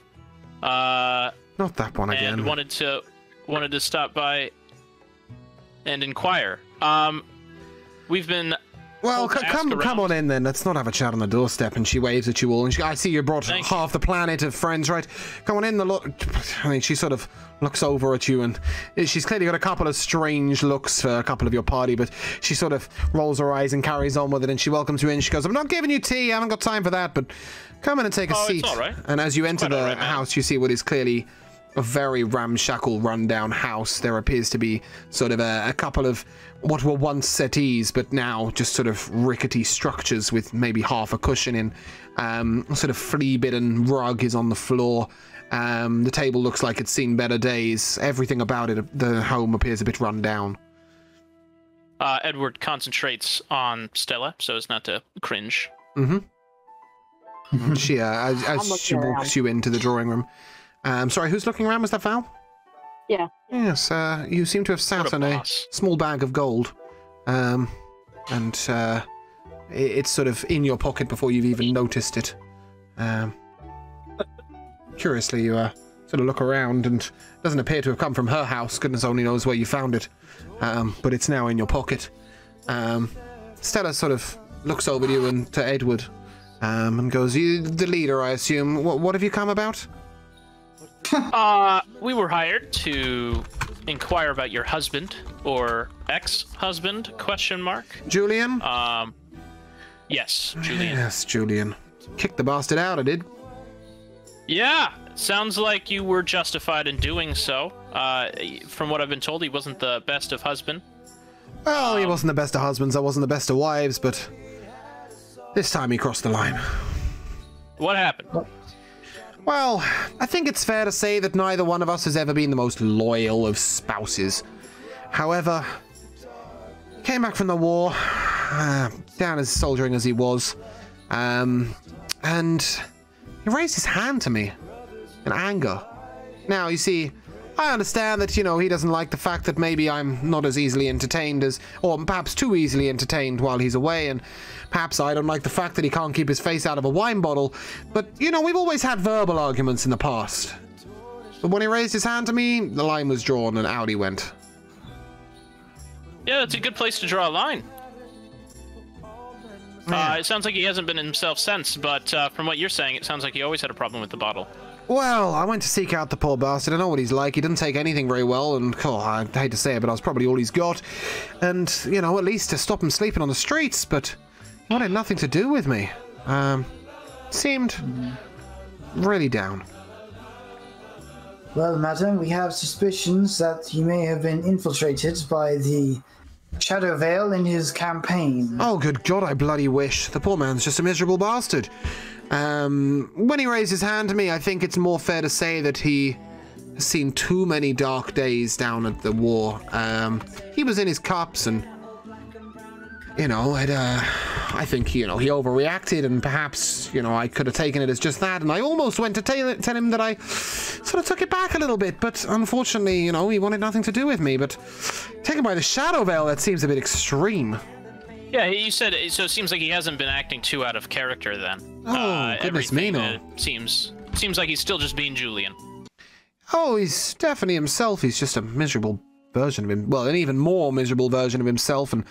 Not that one again. And wanted to stop by and inquire. We've been... Well, come on in then. Let's not have a chat on the doorstep. And she waves at you all. And I see you brought half the planet of friends, right? Come on in. I mean, she sort of looks over at you, and she's clearly got a couple of strange looks for a couple of your party, but she sort of rolls her eyes and carries on with it, and she welcomes you in. She goes, I'm not giving you tea. I haven't got time for that, but come in and take a seat. It's all right. And as you enter the house, you see what is clearly a very ramshackle, rundown house. There appears to be sort of a couple of what were once settees, but now just sort of rickety structures with maybe half a cushion in. Sort of flea-bitten rug is on the floor. The table looks like it's seen better days. Everything about it, the home appears a bit run down. Edward concentrates on Stella so as not to cringe. Mm-hmm. She, as she walks you into the drawing room. Sorry, who's looking around? Was that Val? Yeah. Yes, you seem to have sat on a small bag of gold. And it's sort of in your pocket before you've even noticed it. Curiously, you sort of look around, and it doesn't appear to have come from her house. Goodness only knows where you found it, but it's now in your pocket. Stella sort of looks over to you and to Edward, and goes, "You, the leader, I assume. What have you come about?" We were hired to inquire about your husband or ex-husband? ? Julian? Yes, Julian. Yes, Julian. Kicked the bastard out, I did. Yeah, sounds like you were justified in doing so. From what I've been told, he wasn't the best of husband. Well, he wasn't the best of husbands, I wasn't the best of wives, but this time he crossed the line. What happened? Well, I think it's fair to say that neither one of us has ever been the most loyal of spouses. However, came back from the war, down as soldiering as he was, and he raised his hand to me in anger. Now, you see, I understand that, he doesn't like the fact that maybe I'm not as easily entertained as, or perhaps too easily entertained while he's away, and perhaps I don't like the fact that he can't keep his face out of a wine bottle, but, we've always had verbal arguments in the past. But when he raised his hand to me, the line was drawn and out he went. Yeah, that's a good place to draw a line. Yeah. It sounds like he hasn't been himself since, but from what you're saying, it sounds like he always had a problem with the bottle. Well, I went to seek out the poor bastard. I know what he's like. He didn't take anything very well, and I hate to say it, but I was probably all he's got. And, at least to stop him sleeping on the streets, but he wanted nothing to do with me. Seemed really down. Well, madam, we have suspicions that he may have been infiltrated by the Shadow Veil in his campaign. Oh, good God, I bloody wish. The poor man's just a miserable bastard. When he raised his hand to me, I think it's more fair to say that he has seen too many dark days down at the war. He was in his cups and, I think, he overreacted, and perhaps, I could have taken it as just that, and I almost went to tell him that I sort of took it back a little bit, but unfortunately, he wanted nothing to do with me, but taken by the Shadow Veil, that seems a bit extreme. Yeah, you said, so it seems like he hasn't been acting too out of character then. Oh, goodness me, no. Seems like he's still just being Julian. Oh, he's definitely himself. He's just a miserable version of him. Well, an even more miserable version of himself. And,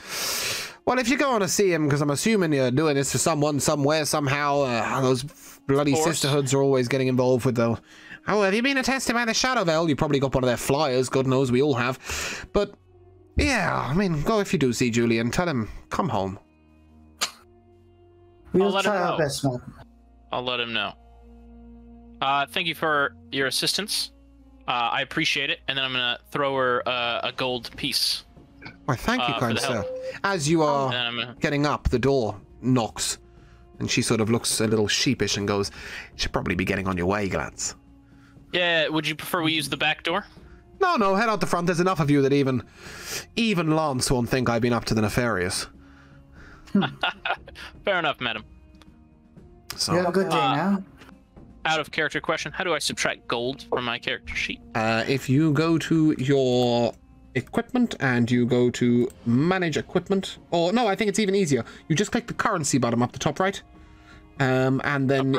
well, if you're going to see him, because I'm assuming you're doing this for someone, somewhere, somehow, those bloody Sisterhoods are always getting involved with, though. Oh, have you been attested by the Shadow Veil? You probably got one of their flyers. God knows we all have. But, yeah, I mean, go if you do see Julian. Tell him, come home. We'll try our best, man. I'll let him know. Thank you for your assistance. I appreciate it. And then I'm going to throw her a gold piece. Why, thank you, kind sir. As you are getting up, the door knocks. And she sort of looks a little sheepish and goes, "You should probably be getting on your way, Glance." Yeah, would you prefer we use the back door? No, head out the front. There's enough of you that even Lance won't think I've been up to the nefarious. Fair enough, madam. So, you have a good day now. Out of character question, how do I subtract gold from my character sheet? If you go to your equipment and you go to manage equipment, or no, I think it's even easier. You just click the currency button up the top right. And then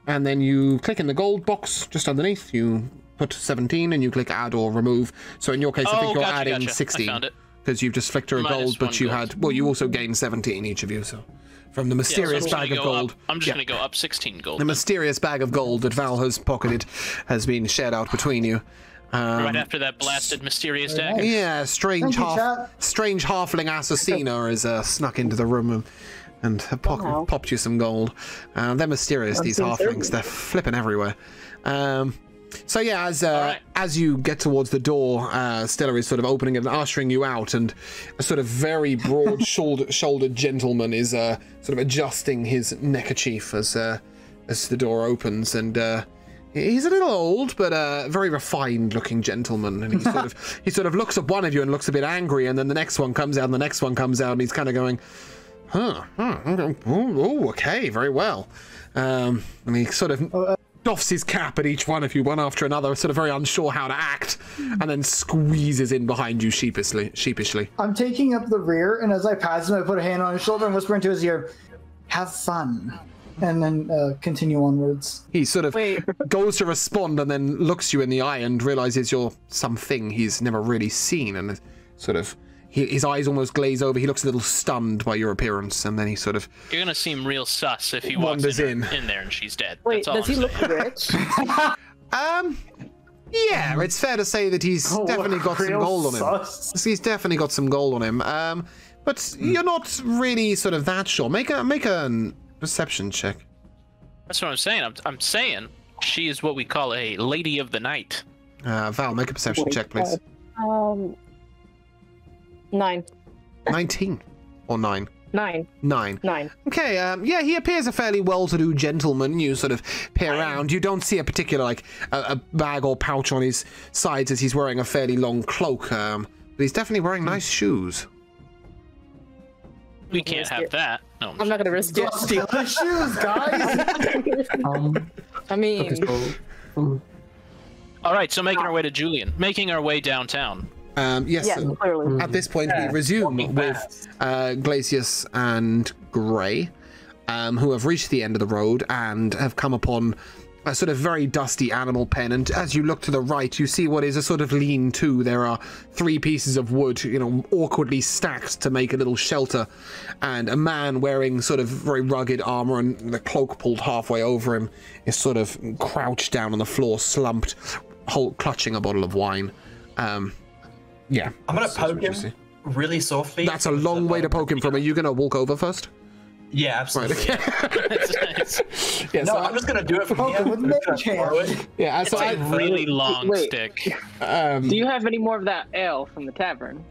and then you click in the gold box just underneath. You put 17 and you click add or remove. So in your case, I think you're adding 16 because you've just flicked her a gold, but you had, well, you also gained 17 each of you. So from the mysterious bag of gold, I'm just going to go up 16 gold. The mysterious bag of gold that Val has pocketed has been shared out between you. Right after that blasted mysterious dagger. Yeah, strange halfling assassina has snuck into the room and popped you some gold. They're mysterious, these halflings. They're flipping everywhere. So yeah, as you get towards the door, Stella is sort of opening it and ushering you out, and a sort of very broad-shouldered gentleman is sort of adjusting his neckerchief as the door opens, and he's a little old, but a very refined-looking gentleman, and he sort of looks at one of you and looks a bit angry, and then the next one comes out, and the next one comes out, and he's kind of going, okay, very well. And he sort of doffs his cap at each one of you, one after another, sort of very unsure how to act, and then squeezes in behind you sheepishly. I'm taking up the rear, and as I pass him, I put a hand on his shoulder and whisper into his ear, "Have fun." and then continue onwards. He sort of Wait. goes to respond and then looks you in the eye and realizes you're something he's never really seen, and sort of his eyes almost glaze over. He looks a little stunned by your appearance, and then he sort of You're gonna seem real sus if he Wanders walks in in. there and she's dead. Wait, That's all does he I'm look saying. rich? yeah, it's fair to say that he's definitely got some Real gold on him. sus. He's definitely got some gold on him. But you're not really sort of that sure. Make a perception check. That's what I'm saying. I'm saying she is what we call a lady of the night. Val, make a perception Oh, check, please. 9. 19 or 9. 9. 9. 9. Okay, yeah, he appears a fairly well-to-do gentleman. You sort of peer around. You don't see a particular, like, a bag or pouch on his sides as he's wearing a fairly long cloak. But he's definitely wearing nice shoes. We can't have that. No, I'm not gonna risk it. Don't steal the shoes, guys! I mean, All right, so making our way to Julian. Making our way downtown. Yes, yeah, so clearly. at this point we resume with Glacius and Grey, who have reached the end of the road and have come upon a sort of very dusty animal pen. And as you look to the right, you see what is a sort of lean-to. There are 3 pieces of wood, you know, awkwardly stacked to make a little shelter, and a man wearing sort of very rugged armor and the cloak pulled halfway over him is sort of crouched down on the floor, slumped, clutching a bottle of wine. Yeah. I'm gonna That's poke what you him see. really softly. That's a long way to poke him from. Are you going to walk over first? Yeah, Right, absolutely. okay. Yeah, No, so I'm just gonna do it from Poke here. him with I'm just gonna mage hand. throw it. yeah, It's so a really long Wait. stick. Do you have any more of that ale from the tavern?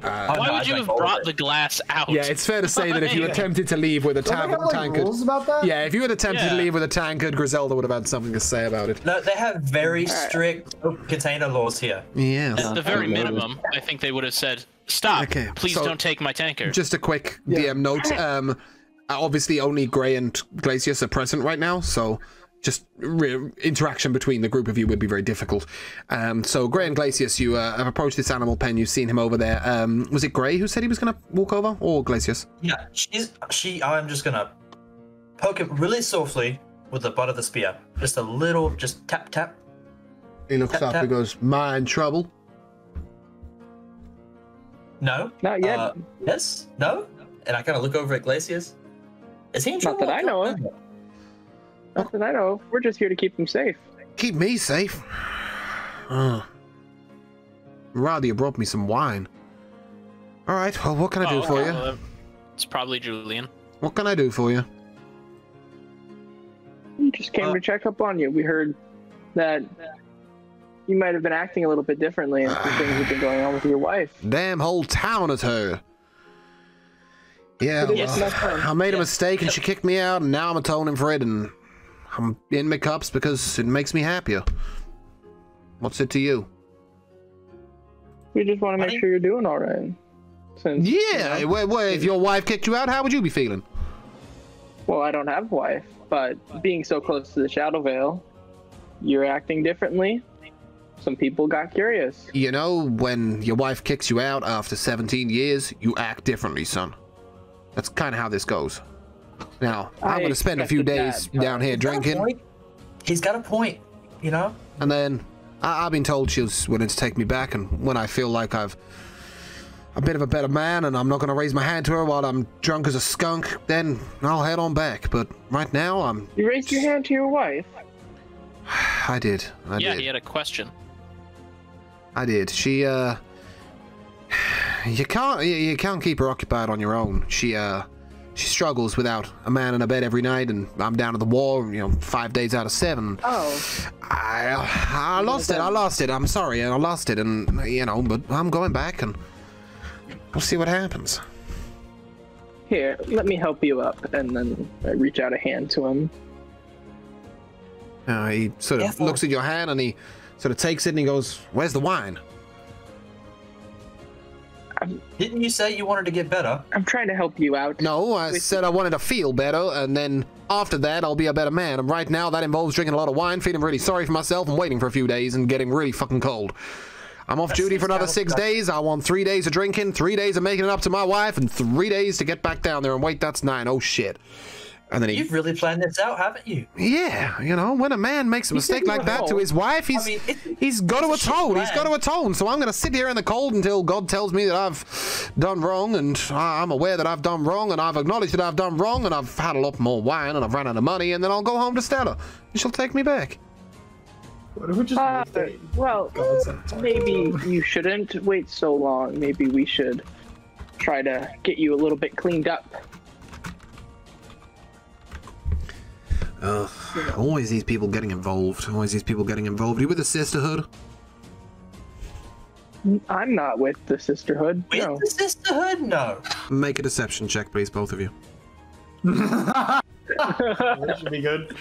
Oh, Why no, would I you drank have all of brought it. the glass out? yeah, it's fair to say that if you attempted to leave with a Don't they have, like, tankard, rules about that? yeah, if you had attempted to Yeah. leave with a tankard, Griselda would have had something to say about it. No, they have very strict container laws here. Yes. At the very minimum, I think they would have said, "Stop! Okay, Please so- don't take my tankard." Just a quick DM note. Obviously, only Grey and Glacius are present right now, so just interaction between the group of you would be very difficult. So Grey and Glacius, you have approached this animal pen. You've seen him over there. Was it Grey who said he was going to walk over, or Glacius? Yeah, I'm just gonna poke him really softly with the butt of the spear. Just a little, just tap, tap. He looks Tap, up. tap. He goes, "My in trouble." No. Not yet. Yes. No. And I kind of look over at Glacius. Is he in trouble? that I know of. Not that I know of. We're just here to keep him safe. Keep me safe. Rather you brought me some wine. All right. Well, what can I do for you? well, it's probably Julian. What can I do for you? We just came to check up on you. We heard that you might have been acting a little bit differently and some things have been going on with your wife. Damn whole town has heard. Yeah, Yes, that's fine. I made a mistake and she kicked me out, and now I'm atoning for it, and I'm in my cups because it makes me happier. What's it to you? We just want to make Honey? sure you're doing all right. Since, Yeah, you know, if your wife kicked you out, how would you be feeling? well, I don't have a wife, but being so close to the Shadow Veil, you're acting differently. Some people got curious. You know, when your wife kicks you out after 17 years, you act differently, son. That's kind of how this goes. Now, I'm going to spend a few expected days that, down here He's got a drinking, point. He's got a point, you know? and then I've been told she's willing to take me back, and when I feel like I've a bit of a better man and I'm not going to raise my hand to her while I'm drunk as a skunk, then I'll head on back. But right now, You raised your hand to your wife. I did. Yeah, he had a question. I did. She, you can't keep her occupied on your own. She struggles without a man in her bed every night, and I'm down at the war, 5 days out of 7. Oh, I lost it. I'm sorry, I lost it, and, but I'm going back, and we'll see what happens. here, let me help you up. And then I reach out a hand to him. He sort of looks at your hand, and he sort of takes it, and he goes, "Where's the wine?" Didn't you say you wanted to get better? I'm trying to help you out. No, I said I wanted to feel better, and then after that, I'll be a better man. And right now, that involves drinking a lot of wine, feeling really sorry for myself, and waiting for a few days, and getting really fucking cold. I'm off duty for another 6 days. I want 3 days of drinking, 3 days of making it up to my wife, and 3 days to get back down there. And wait, that's 9. Oh, shit. And then You've really planned this out, haven't you? Yeah, you know, when a man makes a mistake like that to his wife, he's got to atone. He's got to atone. So I'm going to sit here in the cold until God tells me that I've done wrong, and I'm aware that I've done wrong, and I've acknowledged that I've done wrong, and I've had a lot more wine, and I've run out of money, and then I'll go home to Stella, and she'll take me back. Well, maybe you shouldn't wait so long. Maybe we should try to get you a little bit cleaned up. Always these people getting involved. Always these people getting involved. Are you with the Sisterhood? I'm not with the Sisterhood. With the Sisterhood? No. Make a deception check, please, both of you. That should be good.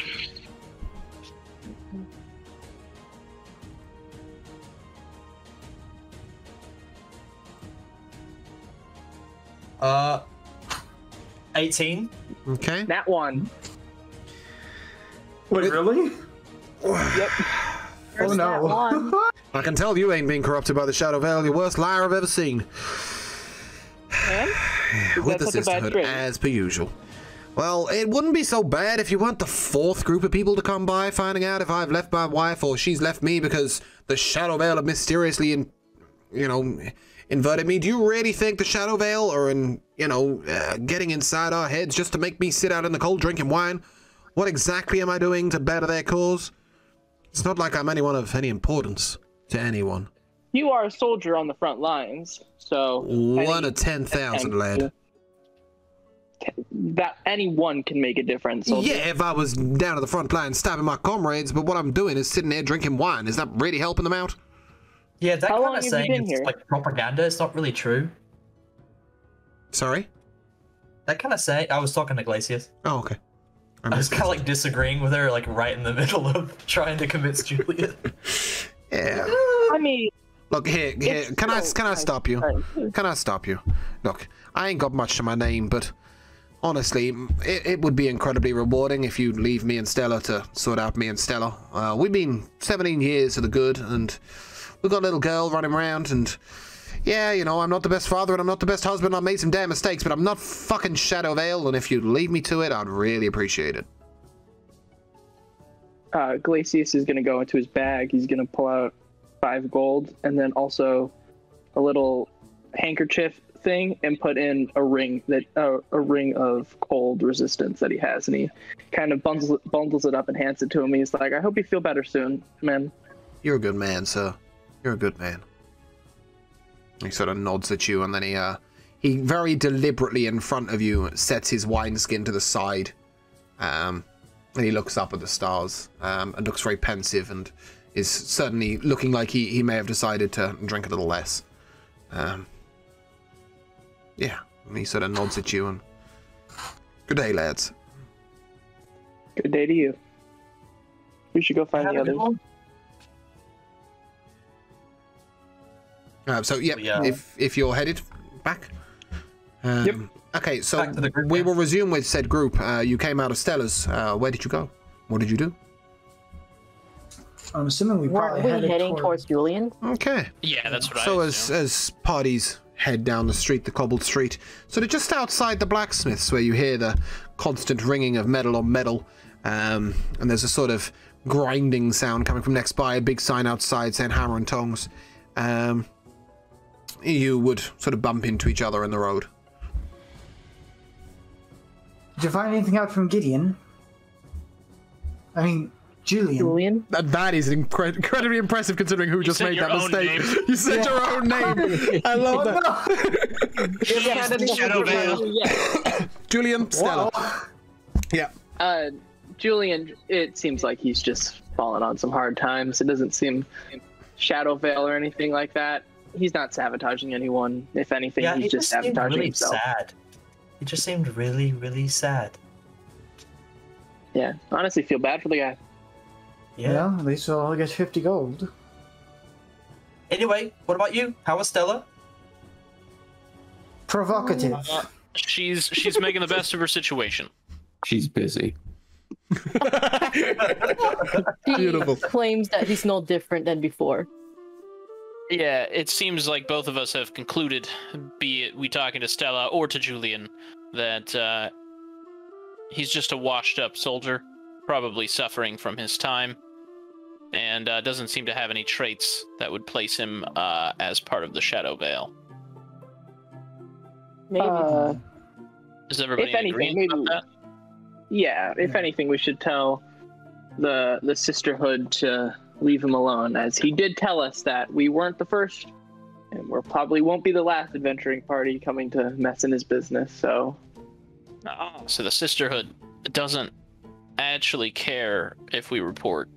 Uh, 18. Okay. That one. Wait, really? Yep. Oh no. I can tell you ain't been corrupted by the Shadow Veil. You're the worst liar I've ever seen. And? With the such a bad Sisterhood, trait? as per usual. Well, it wouldn't be so bad if you weren't the fourth group of people to come by finding out if I've left my wife or she's left me because the Shadow Veil have mysteriously, inverted me. Do you really think the Shadow Veil are getting inside our heads just to make me sit out in the cold drinking wine? What exactly am I doing to better their cause? It's not like I'm anyone of any importance to anyone. You are a soldier on the front lines, so... 1 of 10,000, lad. That anyone can make a difference. Soldier. Yeah, if I was down at the front line stabbing my comrades, but what I'm doing is sitting there drinking wine. Is that really helping them out? Yeah, that How long kind of have you saying been it's here? like propaganda. It's not really true. Sorry? That kind of saying. I was talking to Glacius. Oh, okay. I was kind of like disagreeing with her, like right in the middle of trying to convince Juliet. Yeah. I mean... Look, here. Can I stop you? Can I stop you? Look, I ain't got much to my name, but honestly, it would be incredibly rewarding if you'd leave me and Stella to sort out me and Stella. We've been 17 years of the good, and we've got a little girl running around, and yeah, I'm not the best father and I'm not the best husband. I made some damn mistakes, but I'm not fucking Shadow Veil, and if you'd leave me to it, I'd really appreciate it. Glacius is going to go into his bag. He's going to pull out 5 gold and then also a little handkerchief thing and put in a ring of cold resistance that he has, and he kind of bundles it up and hands it to him. He's like, I hope you feel better soon, man. You're a good man, sir. You're a good man. He sort of nods at you, and then he very deliberately in front of you sets his wineskin to the side, and he looks up at the stars, and looks very pensive, and is certainly looking like he may have decided to drink a little less. Yeah, and he sort of nods at you, and good day, lads. Good day to you. We should go find the others. So yeah, if you're headed back. Yep. Okay, so Back to the group, we yeah. will resume with said group. You came out of Stella's. Where did you go? What did you do? I'm assuming we Weren't probably we heading towards Julian? Okay. Yeah, that's what So I as parties head down the street, the cobbled street, sort of just outside the blacksmith's, where you hear the constant ringing of metal on metal, and there's a sort of grinding sound coming from next by, a big sign outside saying hammer and tongs. You would sort of bump into each other in the road. Did you find anything out from Gideon? I mean, Julian. That is incredibly impressive considering who just said made your that own mistake. name. You said your own name. I love that. Shadow Veil. Julian, Stella. Yeah. Julian, it seems like he's just fallen on some hard times. It doesn't seem Shadow Veil or anything like that. He's not sabotaging anyone. If anything, Yeah, he's he just just seemed sabotaging really himself. sad. He just seemed really, really sad. Yeah, honestly, feel bad for the guy. Yeah. At least I'll get 50 gold. Anyway, what about you? How was Stella? Provocative. She's making the best of her situation. She's busy. He Beautiful. claims that he's no different than before. Yeah, it seems like both of us have concluded, be it we talking to Stella or to Julian, that he's just a washed-up soldier, probably suffering from his time, and doesn't seem to have any traits that would place him as part of the Shadow Veil. Maybe. Is everybody If anything, agreeing about that? Yeah, if anything, we should tell the Sisterhood to leave him alone, as he did tell us that we weren't the first, and we probably won't be the last adventuring party coming to mess in his business, so... Oh, so the Sisterhood doesn't actually care if we report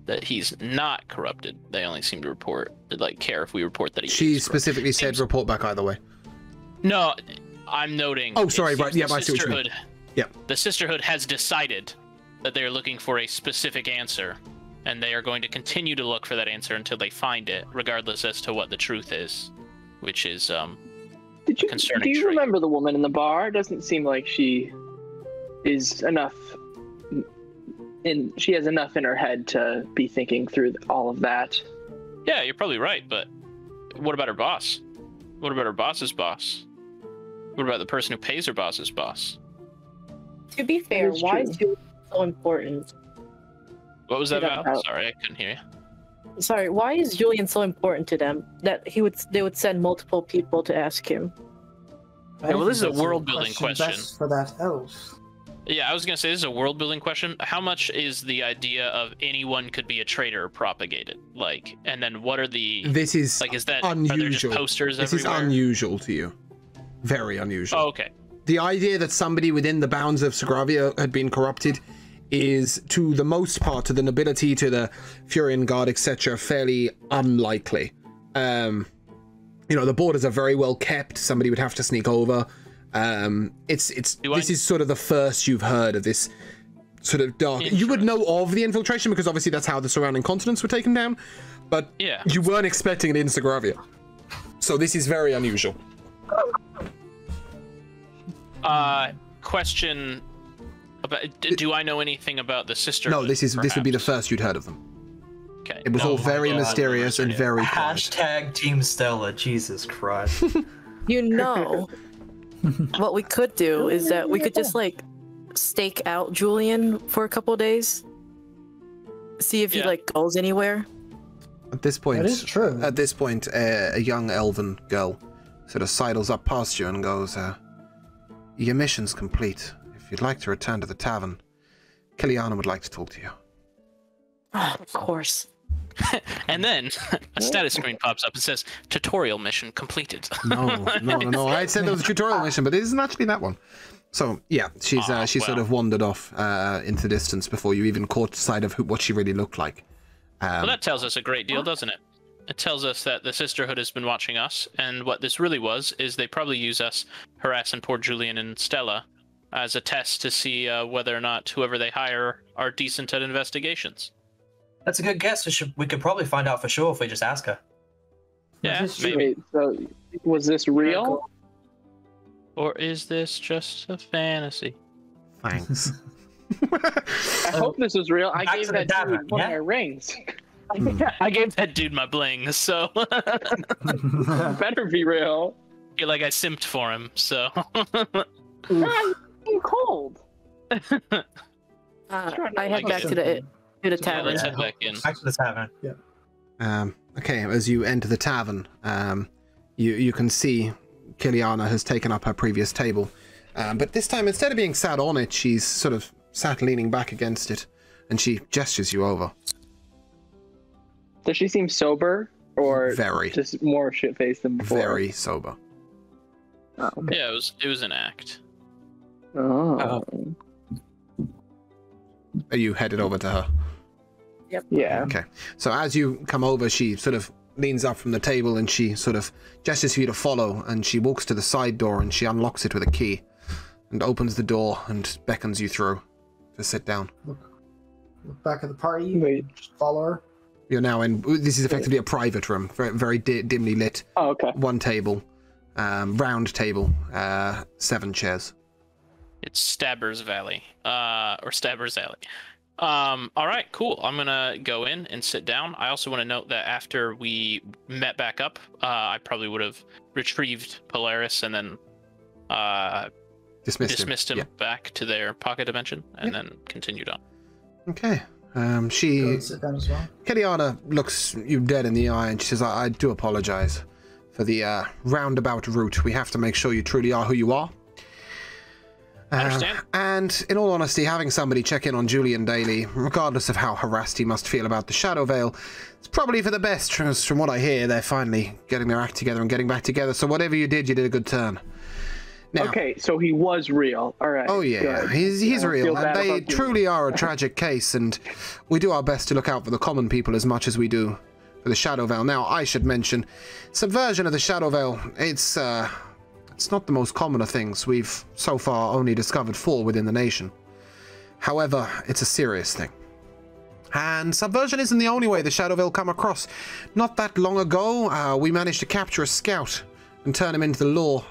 that he's not corrupted. They only seem to care if we report that he She is specifically said report back either way. No, I'm noting... Oh, sorry, right, yeah, I see what you mean. Yeah. The Sisterhood has decided that they are looking for a specific answer, and they are going to continue to look for that answer until they find it, regardless as to what the truth is, which is concerning. Do you remember the woman in the bar? It doesn't seem like she is enough... she has enough in her head to be thinking through all of that. Yeah, you're probably right, but what about her boss? What about her boss's boss? What about the person who pays her boss's boss? To be fair, That is why true. is Julian so important? What was that Yeah, about? Sorry, I couldn't hear you. Sorry, why is Julian so important to them that they would send multiple people to ask him? Yeah, well, this is a That's world-building question. Best for that elf. Yeah, I was gonna say this is a world-building question. How much is the idea of anyone could be a traitor propagated? Like, and then what are the... This is Like, is that... unusual. Are there just posters This everywhere? is unusual to you. Very unusual. Oh, okay. The idea that somebody within the bounds of Sogravia had been corrupted is, to the most part, to the nobility, to the Furian Guard, etc., fairly unlikely. You know, the borders are very well kept. Somebody would have to sneak over. This is sort of the first you've heard of this sort of dark... You would know of the infiltration because obviously that's how the surrounding continents were taken down, but Yeah. you weren't expecting it in Sogravia. So this is very unusual. Question about... Do I know anything about the Sisterhood? No, this would be the perhaps? first you'd heard of them. Okay. It was Oh all my very God, mysterious and very quiet. Hashtag Team Stella. Jesus Christ. You know, what we could do is that we could just like stake out Julian for a couple days, see if he Yeah. like goes anywhere. At this point, That is true. a young elven girl sort of sidles up past you and goes, "Your mission's complete. If you'd like to return to the tavern, Kiliana would like to talk to you." Oh, of course. And then a status screen pops up and says, "Tutorial mission completed." No. I said there was a tutorial mission, but it isn't actually that one. So yeah, she's sort of wandered off into the distance before you even caught sight of what she really looked like. Well, that tells us a great deal, doesn't it? It tells us that the Sisterhood has been watching us, and what this really was is they probably use us harassing poor Julian and Stella as a test to see whether or not whoever they hire are decent at investigations. That's a good guess. We could probably find out for sure if we just ask her. Yeah, That is true. maybe. Wait, so was this real? Or is this just a fantasy? Thanks. I hope this was real. I Back gave to the that tavern, dude one yeah? of my rings. I gave that dude my bling, so Better be real. feel like I simped for him, so I'm cold. I head back to the tavern. let's head back in. Back to the tavern. Okay, as you enter the tavern, you can see Kiliana has taken up her previous table, but this time instead of being sat on it, she's sort of sat leaning back against it, and she gestures you over. Does she seem sober or Very. just more shit-faced than before? Very sober. Oh, okay. Yeah, it was an act. Oh. Are you headed over to her? Yeah. Okay. So as you come over, she sort of leans up from the table and she sort of gestures for you to follow, and she walks to the side door and she unlocks it with a key and opens the door and beckons you through to sit down. Look back at the party. Wait. Just follow her. You're now in, this is effectively a private room, very dimly lit. Oh, okay. One table, round table, 7 chairs. It's Stabber's Valley, or Stabber's Alley. All right, cool. I'm gonna go in and sit down. I also want to note that after we met back up, I probably would have retrieved Polaris and then dismissed him back to their pocket dimension, and then continued on. Okay. Go sit down as well. Kiliana looks you dead in the eye and she says, I do apologize for the roundabout route. We have to make sure you truly are who you are. Understand. And in all honesty, having somebody check in on Julian daily, regardless of how harassed he must feel about the Shadow Veil, it's probably for the best. From what I hear, they're finally getting their act together and getting back together. So whatever you did a good turn. Now, okay, so he was real. All right. Oh yeah, good. he's real. And they about you. truly are a tragic case, and we do our best to look out for the common people as much as we do for the Shadow Veil. Now, I should mention, subversion of the Shadow Veil. It's not the most common of things. We've so far only discovered 4 within the nation. However, it's a serious thing. And subversion isn't the only way the Shadow Veil come across. Not that long ago, we managed to capture a scout and turn him into the law.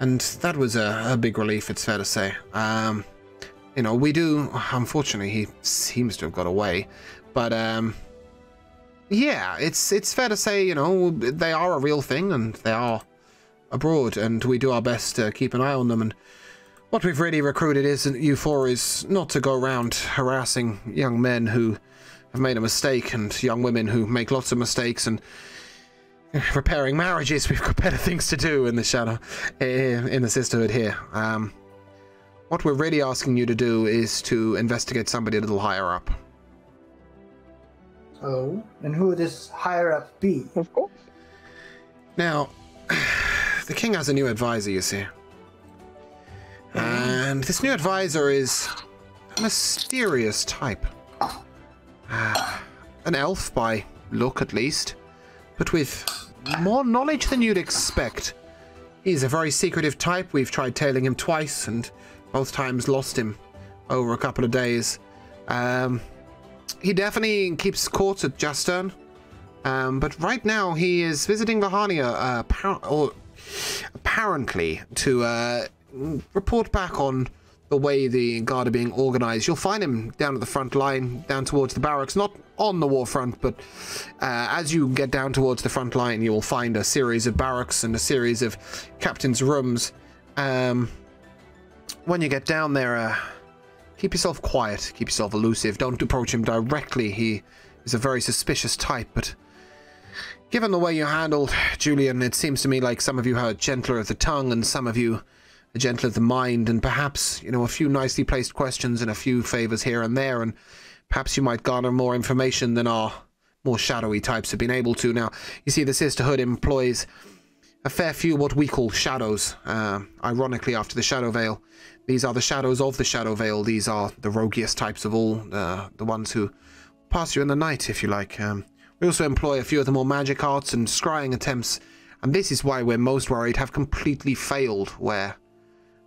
And that was a big relief, it's fair to say. You know, we do... Unfortunately, he seems to have got away. But, yeah, it's fair to say, you know, they are a real thing, and they are abroad, and we do our best to keep an eye on them. And what we've really recruited you for is not to go around harassing young men who have made a mistake, and young women who make lots of mistakes, and repairing marriages. We've got better things to do in the Shadow, in the Sisterhood here. What we're really asking you to do is to investigate somebody a little higher up. Oh, and who would this higher up be? Of course. Now, the king has a new advisor, you see. And this new advisor is a mysterious type. An elf by look, at least, but with more knowledge than you'd expect. He's a very secretive type. We've tried tailing him twice, and both times lost him over a couple of days. He definitely keeps court at Justern, but right now he is visiting Vahania, apparently to report back on the way the guard are being organized. You'll find him down at the front line, down towards the barracks, not on the war front, but as you get down towards the front line, you will find a series of barracks and a series of captains' rooms. When you get down there, keep yourself quiet, keep yourself elusive, don't approach him directly. He is a very suspicious type, but given the way you handled Julian, it seems to me like some of you are gentler of the tongue and some of you are gentler of the mind, and perhaps, you know, a few nicely placed questions and a few favors here and there, and perhaps you might garner more information than our more shadowy types have been able to. Now, you see, the Sisterhood employs a fair few what we call shadows, ironically after the Shadow Veil. These are the shadows of the Shadow Veil. These are the roguiest types of all, the ones who pass you in the night, if you like. We also employ a few of the more magic arts and scrying attempts, and this is why we're most worried have completely failed where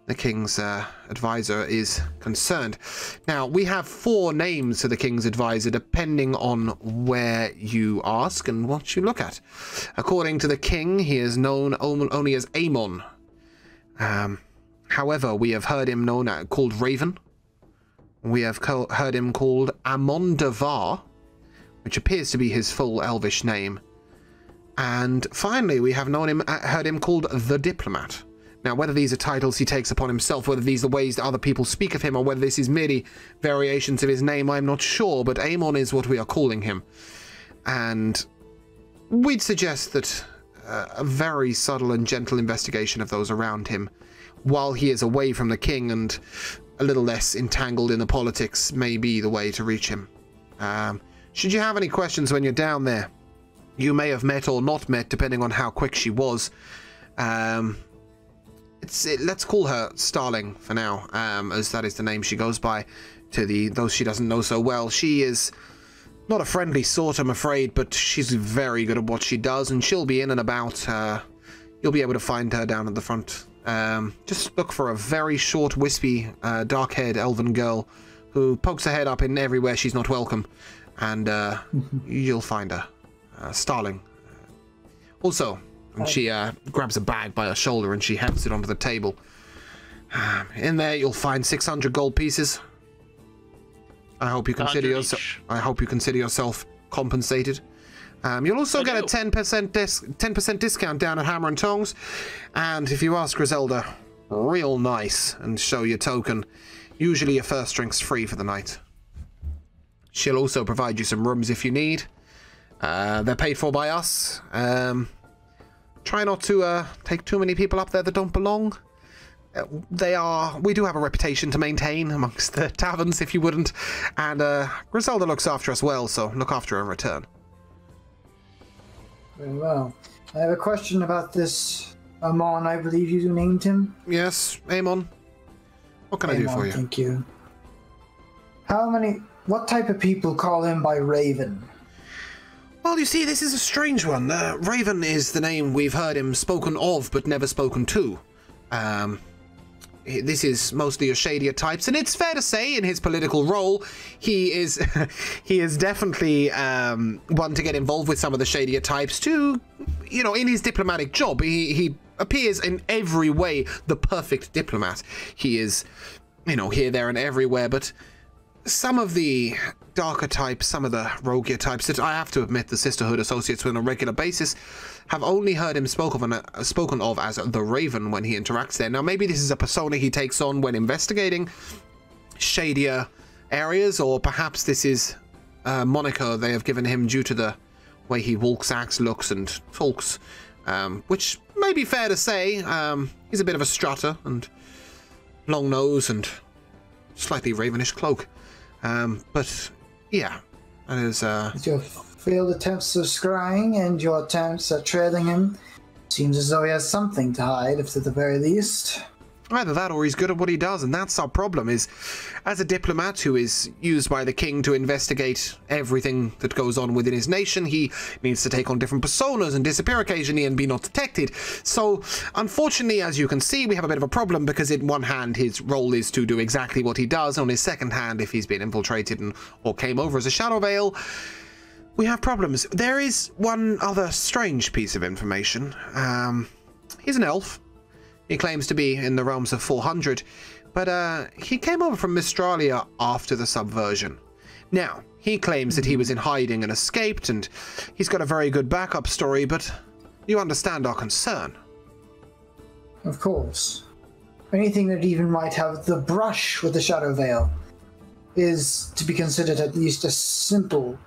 the king's advisor is concerned. Now, we have 4 names for the king's advisor, depending on where you ask and what you look at. According to the king, he is known only as Amon. However, we have heard him called Raven. We have heard him called Amon Devar, which appears to be his full elvish name. And finally, we have heard him called the Diplomat. Now, whether these are titles he takes upon himself, whether these are ways that other people speak of him, or whether this is merely variations of his name, I'm not sure, but Amon is what we are calling him. And we'd suggest that a very subtle and gentle investigation of those around him, while he is away from the king and a little less entangled in the politics, may be the way to reach him. Should you have any questions when you're down there, you may have met or not met, depending on how quick she was. Let's call her Starling for now, as that is the name she goes by to those she doesn't know so well. She is not a friendly sort, I'm afraid, but she's very good at what she does, and she'll be in and about. You'll be able to find her down at the front. Just look for a very short, wispy, dark-haired elven girl who pokes her head up in everywhere she's not welcome, and you'll find her. Starling. Also, and she grabs a bag by her shoulder and she hefts it onto the table. In there, you'll find 600 gold pieces. I hope you consider yourself compensated. You'll also get a 10% discount down at Hammer and Tongs. And if you ask Griselda, real nice and show your token. Usually your first drink's free for the night. She'll also provide you some rooms if you need. They're paid for by us. Try not to take too many people up there that don't belong. We do have a reputation to maintain amongst the taverns, if you wouldn't. And Griselda looks after us well, so look after her in return. Very well. I have a question about this Amon, I believe you named him. Yes, Amon. What can I do for you? Thank you. What type of people call him by Raven? Well, you see, this is a strange one. Raven is the name we've heard him spoken of, but never spoken to. This is mostly your shadier types, and it's fair to say, in his political role, he is definitely one to get involved with some of the shadier types to, in his diplomatic job. He appears in every way the perfect diplomat. He is, here, there, and everywhere, but some of the darker types, some of the roguier types that I have to admit the Sisterhood associates with on a regular basis have only heard him spoken of as the Raven when he interacts there. Now, maybe this is a persona he takes on when investigating shadier areas, or perhaps this is a moniker they have given him due to the way he walks, acts, looks, and talks, which may be fair to say. He's a bit of a strutter and long nose and slightly ravenish cloak. But yeah, that is With your failed attempts of scrying and your attempts at trailing him, seems as though he has something to hide, if at the very least. Either that or he's good at what he does, and that's our problem, is as a diplomat who is used by the king to investigate everything that goes on within his nation, he needs to take on different personas and disappear occasionally and be not detected. So, unfortunately, as you can see, we have a bit of a problem, because in one hand his role is to do exactly what he does, and on his second hand, if he's been infiltrated or came over as a Shadow Veil, we have problems. There is one other strange piece of information. He's an elf. He claims to be in the realms of 400, but he came over from Mistralia after the subversion. Now, he claims that he was in hiding and escaped, and he's got a very good backup story, but you understand our concern. Of course. Anything that even might have the brush with the Shadow Veil is to be considered at least a simple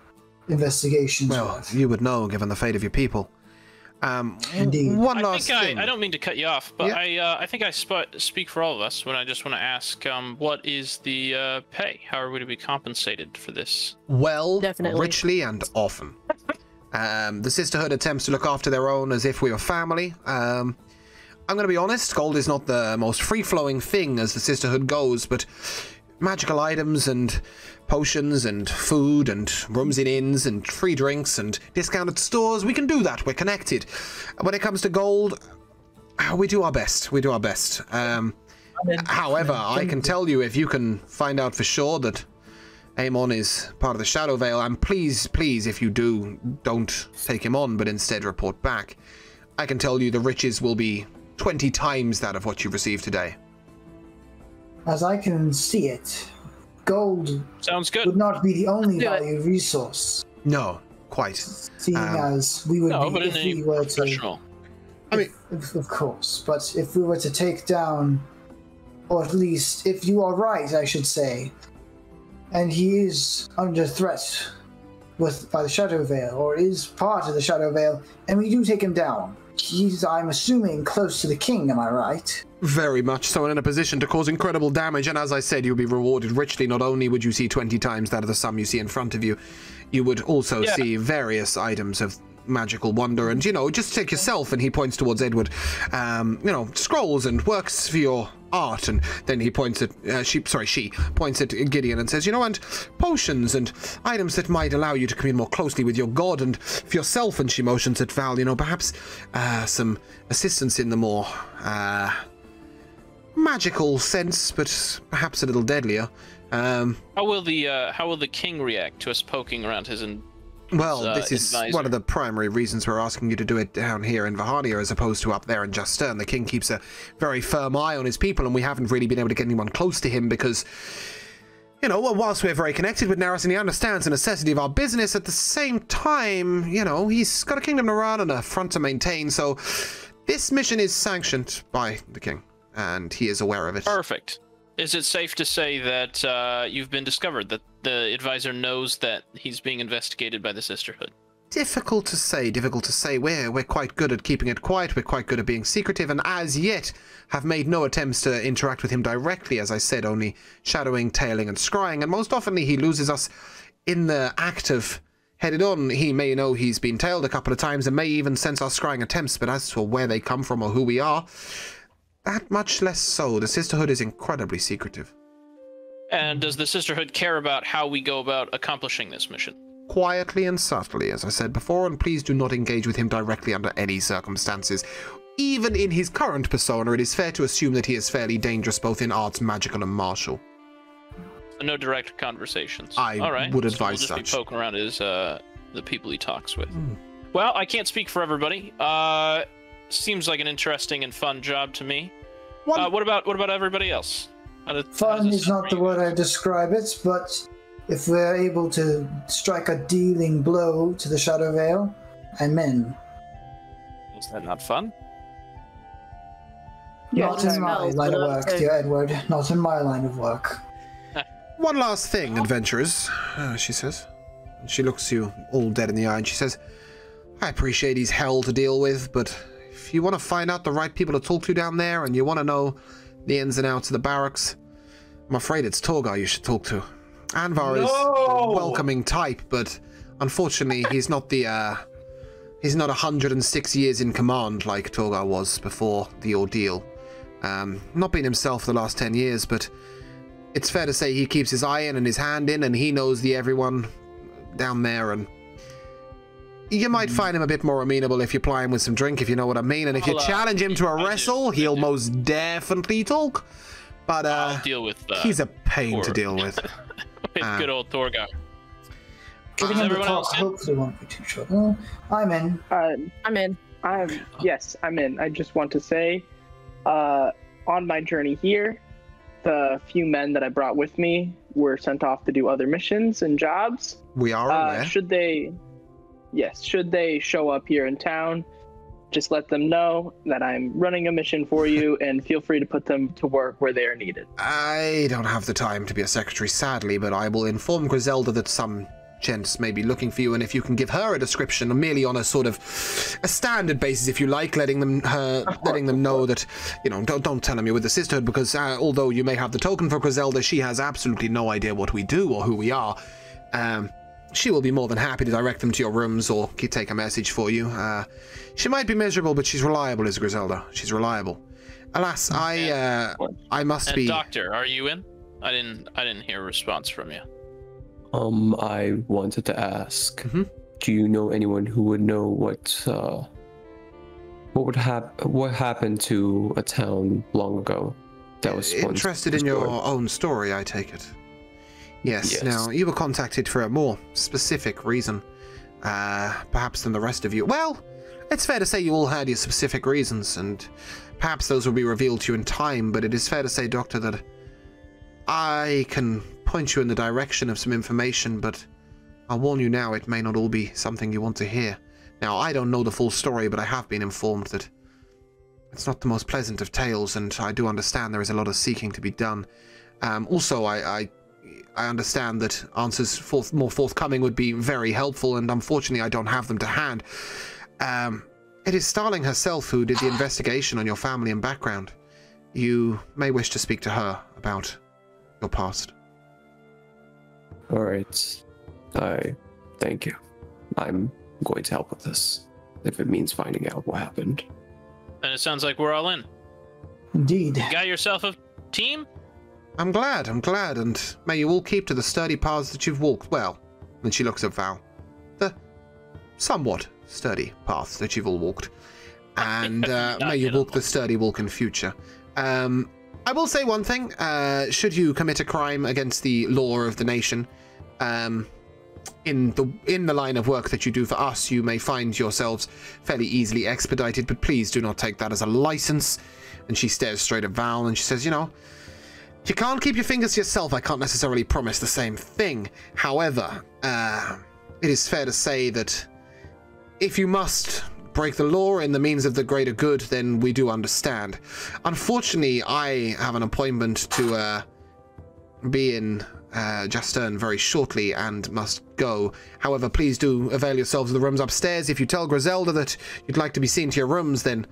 investigation. Well, you would know, given the fate of your people. Indeed. One last thing. I don't mean to cut you off, but Yeah. I think I speak for all of us when I just want to ask, what is the pay? How are we to be compensated for this? Well, Definitely. richly and often. The Sisterhood attempts to look after their own as if we were family. I'm going to be honest, gold is not the most free-flowing thing as the Sisterhood goes, but magical items and potions and food and rooms in inns and free drinks and discounted stores, we can do that. We're connected. When it comes to gold, we do our best. We do our best. However, I can tell you, if you can find out for sure that Amon is part of the Shadow Veil, and please, if you do, don't take him on, but instead report back. I can tell you the riches will be 20 times that of what you received today. As I can see it, gold Sounds good. would not be the only Do it. valued resource, No, quite. seeing as we would No, be but in if a we were to. professional. I mean, Of course, but if we were to take down, or at least if you are right, I should say, and he is under threat by the Shadow Veil, or is part of the Shadow Veil, and we do take him down, he's, I'm assuming, close to the king, am I right? very much so, and in a position to cause incredible damage, and as I said, you'll be rewarded richly. Not only would you see 20 times that of the sum you see in front of you, you would also see various items of magical wonder, and, just take yourself, and he points towards Edward, scrolls and works for your art, and then he points at, she points at Gideon and says, and potions and items that might allow you to commune more closely with your god, and for yourself, and she motions at Val, perhaps some assistance in the more magical sense, but perhaps a little deadlier. How will the king react to us poking around his Well, this is advisor? one of the primary reasons we're asking you to do it down here in Vahania as opposed to up there in Justern. The king keeps a very firm eye on his people, and we haven't really been able to get anyone close to him because, whilst we're very connected with Naris and he understands the necessity of our business, at the same time, he's got a kingdom to run and a front to maintain, so this mission is sanctioned by the king. and he is aware of it. Perfect. Is it safe to say that you've been discovered, that the advisor knows that he's being investigated by the Sisterhood? Difficult to say, difficult to say. We're quite good at keeping it quiet, we're quite good at being secretive, and as yet have made no attempts to interact with him directly, as I said, only shadowing, tailing, and scrying, and most often he loses us in the act of headed on. He may know he's been tailed a couple of times and may even sense our scrying attempts, but as to where they come from or who we are, that much less so. The Sisterhood is incredibly secretive. And does the Sisterhood care about how we go about accomplishing this mission? Quietly and subtly, as I said before, and please do not engage with him directly under any circumstances. Even in his current persona, it is fair to assume that he is fairly dangerous both in arts, magical, and martial. So no direct conversations. I All right. would So advise we'll just such. be poking around his, the people he talks with. Well, I can't speak for everybody. Seems like an interesting and fun job to me. What about everybody else? Fun is not the word I describe it, but if we're able to strike a dealing blow to the Shadow Veil, I'm in. Is that not fun? Not in my line of work, dear Edward. Not in my line of work. One last thing, adventurers, she says. She looks you all dead in the eye and she says, I appreciate he's hell to deal with, but if you want to find out the right people to talk to down there and you want to know the ins and outs of the barracks, I'm afraid it's Torgar you should talk to. Anvar is a welcoming type, but unfortunately he's not he's not 106 years in command like Torgar was before the ordeal. Not been himself the last 10 years, but it's fair to say he keeps his eye in and his hand in, and he knows everyone down there, and you might find him a bit more amenable if you ply him with some drink, if you know what I mean, and if you challenge him to a wrestle, he'll most definitely talk. But I'll deal with he's a pain to deal with. With good old Torgar. Giving him the talk hopefully won't be too short. I'm in. I'm in. Yes, I'm in. I just want to say, on my journey here, the few men that I brought with me were sent off to do other missions and jobs. We are aware. Should they show up here in town, just let them know that I'm running a mission for you, and feel free to put them to work where they are needed. I don't have the time to be a secretary, sadly, but I will inform Griselda that some gents may be looking for you, and if you can give her a description, merely on a sort of a standard basis, if you like, letting them know that, you know, don't tell them you're with the Sisterhood, because although you may have the token for Griselda, she has absolutely no idea what we do or who we are. She will be more than happy to direct them to your rooms or take a message for you. She might be miserable, but she's reliable, is Griselda. She's reliable. Alas, I must be. Doctor, are you in? I didn't hear a response from you. I wanted to ask, do you know anyone who would know what happened to a town long ago that was interested in your own story, I take it? Yes. Now, you were contacted for a more specific reason, perhaps than the rest of you. Well, it's fair to say you all had your specific reasons, and perhaps those will be revealed to you in time, but it is fair to say, Doctor, that I can point you in the direction of some information, but I'll warn you now, it may not all be something you want to hear. Now, I don't know the full story, but I have been informed that it's not the most pleasant of tales, and I do understand there is a lot of seeking to be done. Also, I understand that answers more forthcoming would be very helpful, and unfortunately I don't have them to hand. It is Starling herself who did the investigation on your family and background. You may wish to speak to her about your past. Alright. I thank you. I'm going to help with this, if it means finding out what happened. And it sounds like we're all in. Indeed. You got yourself a team? I'm glad, and may you all keep to the sturdy paths that you've walked. Well, and she looks at Val. The somewhat sturdy paths that you've all walked. And may you walk the sturdy walk in future. I will say one thing. Should you commit a crime against the law of the nation, in the line of work that you do for us, you may find yourselves fairly easily expedited, but please do not take that as a license. And she stares straight at Val and she says, you know, you can't keep your fingers to yourself. I can't necessarily promise the same thing. However, it is fair to say that if you must break the law in the means of the greater good, then we do understand. Unfortunately, I have an appointment to be in Justern very shortly and must go. However, please do avail yourselves of the rooms upstairs. If you tell Griselda that you'd like to be seen to your rooms, then,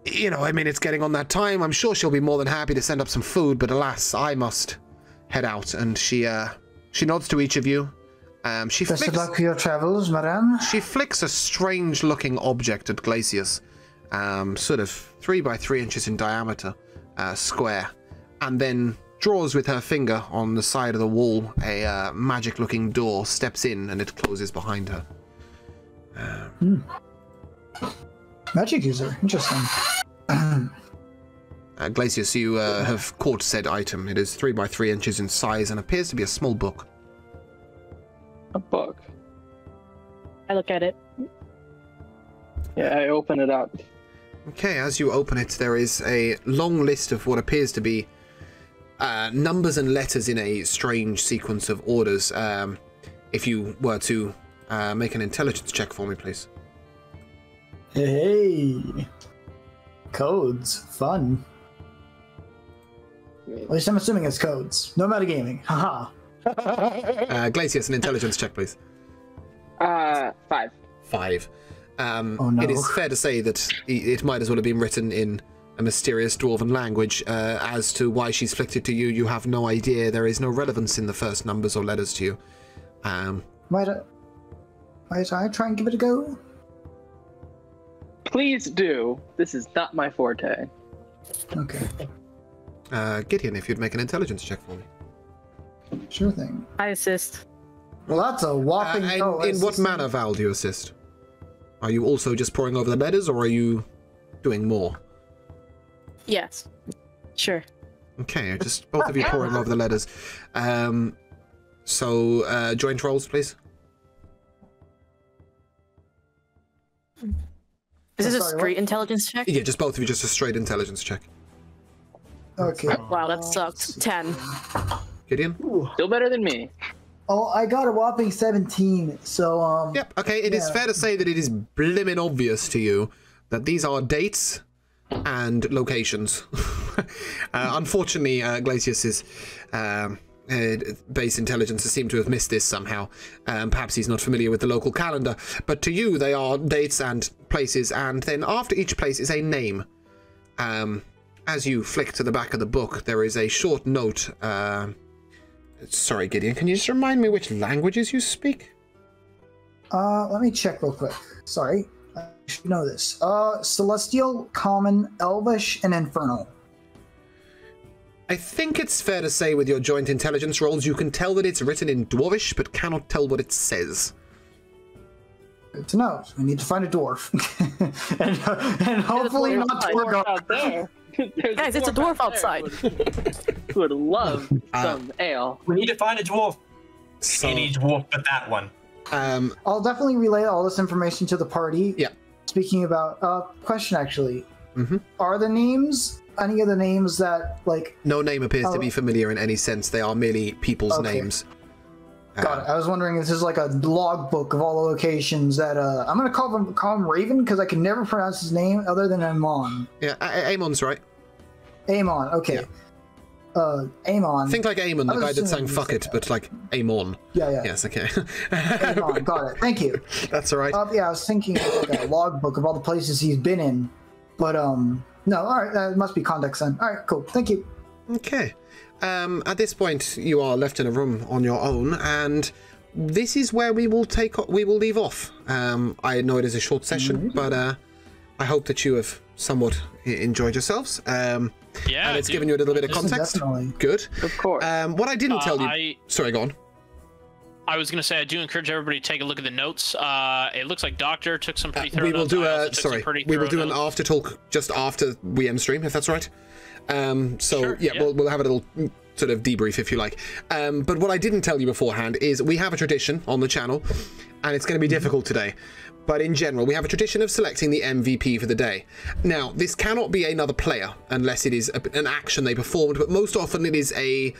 you know, I mean, it's getting on that time. I'm sure she'll be more than happy to send up some food, but alas, I must head out. And she nods to each of you. Best of luck for your travels, madame. She flicks a strange-looking object at Glacius, sort of 3 by 3 inches in diameter, square, and then draws with her finger on the side of the wall a magic-looking door, steps in, and it closes behind her. Magic user, interesting. Glacius, you have caught said item. It is 3 by 3 inches in size and appears to be a small book. A book. I look at it. Yeah, I open it up. Okay, as you open it, there is a long list of what appears to be numbers and letters in a strange sequence of orders. If you were to make an intelligence check for me, please. Hey. Codes. Fun. At least I'm assuming it's codes. No metagaming. Haha. Glacius, an intelligence check, please. 5. 5. Oh, no. It is fair to say that it might as well have been written in a mysterious dwarven language. As to why she's flicked it to you, you have no idea. There is no relevance in the first numbers or letters to you. Might I try and give it a go? Please do. This is not my forte. Okay. Gideon, if you'd make an intelligence check for me. Sure thing. I assist. Well, that's a whopping... in what manner, Val, do you assist? Are you also just poring over the letters, or are you doing more? Yes. Sure. Okay, just both of you poring over the letters. So, joint rolls, please. Is this a Sorry, straight what? intelligence check? Yeah, just both of you, just a straight intelligence check. Okay. Wow, that sucked. 10. Gideon? Still better than me. Oh, I got a whopping 17, so, Yep, okay, it is fair to say that it is blimmin' obvious to you that these are dates and locations. Unfortunately, Glacius's base intelligence seems to have missed this somehow. Perhaps he's not familiar with the local calendar, but to you they are dates and places, and then after each place is a name. As you flick to the back of the book, there is a short note. Sorry, Gideon, can you just remind me which languages you speak? let me check real quick. Sorry. I should know this. Celestial, Common, Elvish, and Infernal. I think it's fair to say with your joint intelligence rolls, you can tell that it's written in Dwarvish, but cannot tell what it says. Good to know. We need to find a dwarf. and hopefully not Torgo. Out there. Guys, it's a dwarf outside. Who would love some ale. We need to find a dwarf. So, Any dwarf but that one. I'll definitely relay all this information to the party. Yeah. Speaking about, question actually. Mm-hmm. Are the names, any of the names that, like... No name appears to be familiar in any sense. They are merely people's names. Got it. I was wondering if this is like a logbook of all the locations that, I'm going to call him Raven, because I can never pronounce his name other than Amon. Yeah, Amon's right. Amon, okay. Yeah. Amon. Think like Amon, the guy that sang Fuck It, but like Amon. Yeah. Yes, okay. Amon, got it. Thank you. That's all right. Yeah, I was thinking of like a logbook of all the places he's been in. But, no, alright, it must be context then. Alright, cool. Thank you. Okay. At this point, you are left in a room on your own, and this is where we will leave off. I know it is a short session, but I hope that you have somewhat enjoyed yourselves. Yeah, and it's given you a little bit of context. Definitely. Good. Of course. What I didn't tell you... Sorry, go on. I was going to say, I do encourage everybody to take a look at the notes. It looks like Doctor took some pretty thorough we will notes. do I also took some pretty we will thorough do an notes. after talk just after we end stream, if that's right. Sure, yeah. We'll have a little sort of debrief if you like. But what I didn't tell you beforehand is we have a tradition on the channel, and it's going to be difficult today. But in general, we have a tradition of selecting the MVP for the day. Now, this cannot be another player unless it is an action they performed, but most often it is a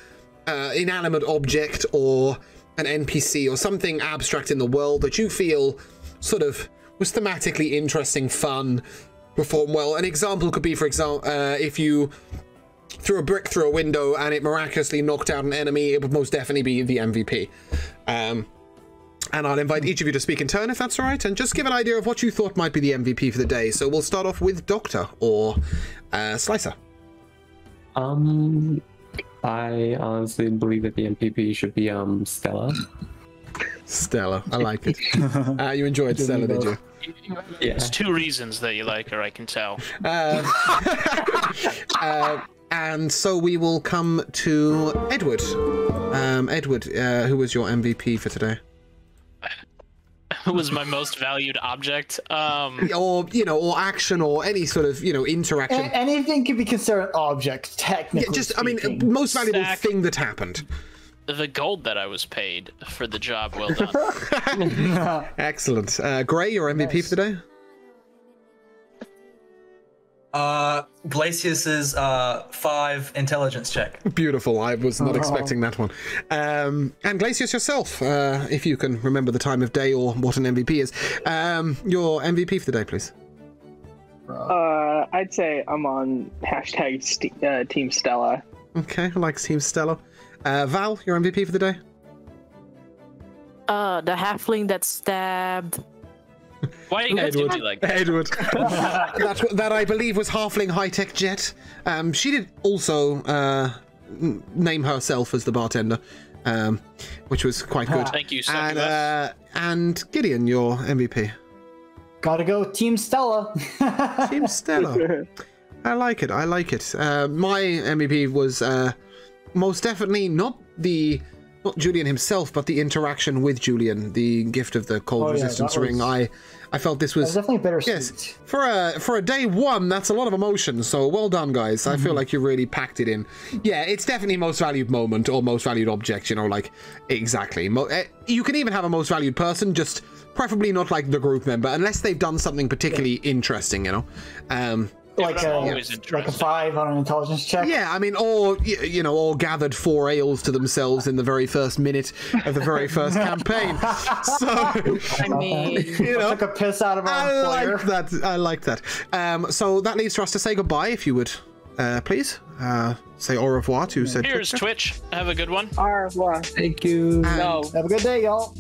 inanimate object or an NPC or something abstract in the world that you feel sort of was thematically interesting, fun, performed well. An example could be, for example, if you threw a brick through a window and it miraculously knocked out an enemy, it would most definitely be the MVP. And I'll invite each of you to speak in turn, if that's all right, and just give an idea of what you thought might be the MVP for the day. So we'll start off with Doctor or Slicer. I honestly believe that the MVP should be Stella. Stella, I like it. You enjoyed Stella, did you? Yeah. There's 2 reasons that you like her, I can tell. And so we will come to Edward. Edward, who was your MVP for today? Who was my most valued object? Or, or action, or any sort of, interaction. Anything can be considered an object, technically. Yeah, speaking. Most valuable thing that happened. The gold that I was paid for the job well done. Excellent. Gray, your MVP for today? Glacius's 5 intelligence check. Beautiful. I was not expecting that one. And Glacius yourself, if you can remember the time of day or what an MVP is. Your MVP for the day, please. I'd say I'm on hashtag Team Stella. Okay, I like Team Stella. Val, your MVP for the day? The halfling that stabbed. Why do you guys do me like that? Edward. that I believe was Halfling High-Tech Jet. She did also name herself as the bartender, which was quite good. Thank you, Succubus. And Gideon, your MVP. Gotta go Team Stella. Team Stella. I like it. My MVP was most definitely not Julian himself, but the interaction with Julian, the gift of the cold resistance ring. I felt this was definitely bittersweet. Yes, for a day 1, that's a lot of emotion. So well done, guys. I feel like you really packed it in. Yeah, it's definitely most valued moment or most valued object. Exactly. You can even have a most valued person, just preferably not like the group member, unless they've done something particularly interesting. Like a 5 on an intelligence check. Yeah, all gathered 4 ales to themselves in the very first minute of the very first campaign. So, took a piss out of our employer. I like that. So that leaves for us to say goodbye, if you would, please. Say au revoir to said. Here's Twitch. Have a good one. Au revoir. Thank you. Have a good day, y'all.